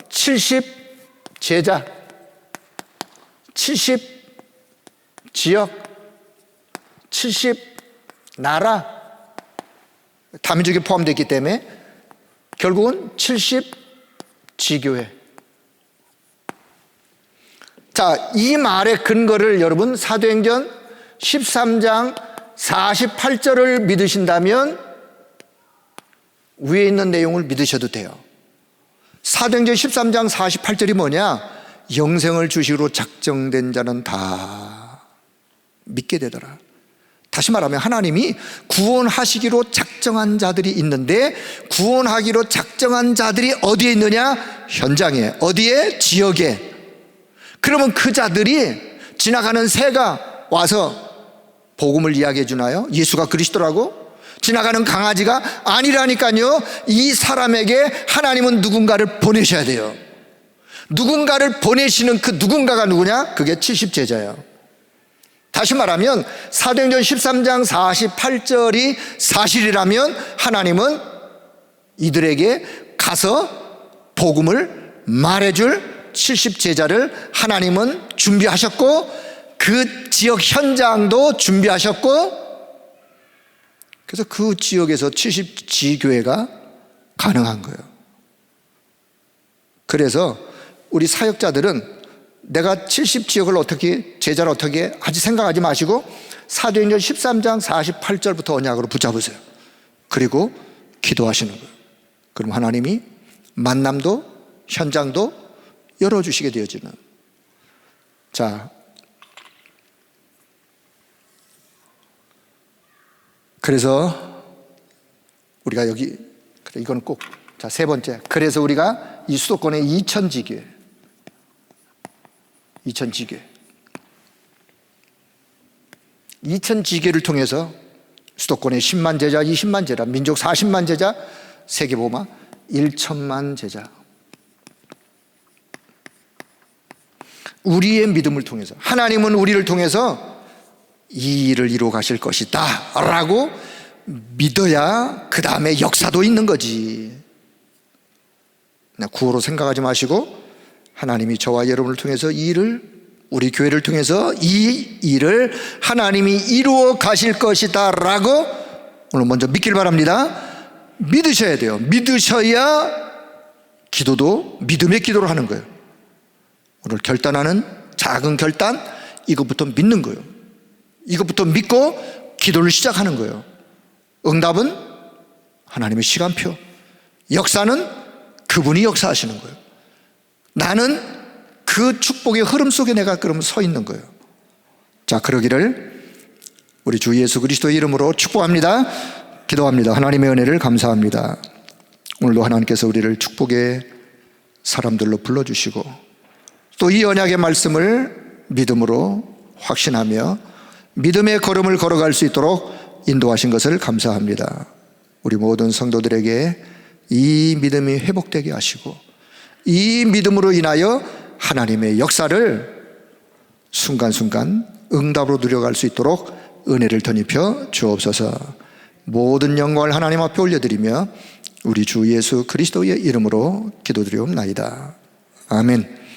70 제자, 70 지역, 70 나라, 다민족이 포함되어 있기 때문에 결국은 70 지교회. 자, 이 말의 근거를 여러분 사도행전 13장 48절을 믿으신다면 위에 있는 내용을 믿으셔도 돼요. 사도행전 13장 48절이 뭐냐? 영생을 주시기로 작정된 자는 다 믿게 되더라. 다시 말하면 하나님이 구원하시기로 작정한 자들이 있는데, 구원하기로 작정한 자들이 어디에 있느냐? 현장에. 어디에? 지역에. 그러면 그 자들이 지나가는 새가 와서 복음을 이야기해 주나요? 예수가 그리스도라고? 지나가는 강아지가? 아니라니까요. 이 사람에게 하나님은 누군가를 보내셔야 돼요. 누군가를 보내시는 그 누군가가 누구냐? 그게 70 제자예요. 다시 말하면 사도행전 13장 48절이 사실이라면 하나님은 이들에게 가서 복음을 말해줄 70 제자를 하나님은 준비하셨고, 그 지역 현장도 준비하셨고, 그래서 그 지역에서 70 지교회가 가능한 거예요. 그래서 우리 사역자들은 내가 70지역을 어떻게, 제자를 어떻게 아직 생각하지 마시고 사도행전 13장 48절부터 언약으로 붙잡으세요. 그리고 기도하시는 거예요. 그럼 하나님이 만남도 현장도 열어주시게 되어지는. 자, 그래서 우리가 여기, 그래, 이건 꼭, 자, 세 번째. 그래서 우리가 이 수도권의 이천지교회, 이천지교회를 통해서 수도권의 10만 제자, 20만 제자, 민족 40만 제자, 세계보마 1천만 제자. 우리의 믿음을 통해서, 하나님은 우리를 통해서 이 일을 이루어 가실 것이다 라고 믿어야 그 다음에 역사도 있는 거지. 그냥 구호로 생각하지 마시고 하나님이 저와 여러분을 통해서 이 일을, 우리 교회를 통해서 이 일을 하나님이 이루어 가실 것이다 라고 오늘 먼저 믿길 바랍니다. 믿으셔야 돼요. 믿으셔야 기도도 믿음의 기도를 하는 거예요. 오늘 결단하는 작은 결단, 이것부터 믿는 거예요. 이것부터 믿고 기도를 시작하는 거예요. 응답은 하나님의 시간표, 역사는 그분이 역사하시는 거예요. 나는 그 축복의 흐름 속에 내가 그러면 서 있는 거예요. 자, 그러기를 우리 주 예수 그리스도의 이름으로 축복합니다. 기도합니다. 하나님의 은혜를 감사합니다. 오늘도 하나님께서 우리를 축복의 사람들로 불러주시고 또 이 언약의 말씀을 믿음으로 확신하며 믿음의 걸음을 걸어갈 수 있도록 인도하신 것을 감사합니다. 우리 모든 성도들에게 이 믿음이 회복되게 하시고 이 믿음으로 인하여 하나님의 역사를 순간순간 응답으로 누려갈 수 있도록 은혜를 덧입혀 주옵소서. 모든 영광을 하나님 앞에 올려드리며 우리 주 예수 그리스도의 이름으로 기도드리옵나이다. 아멘.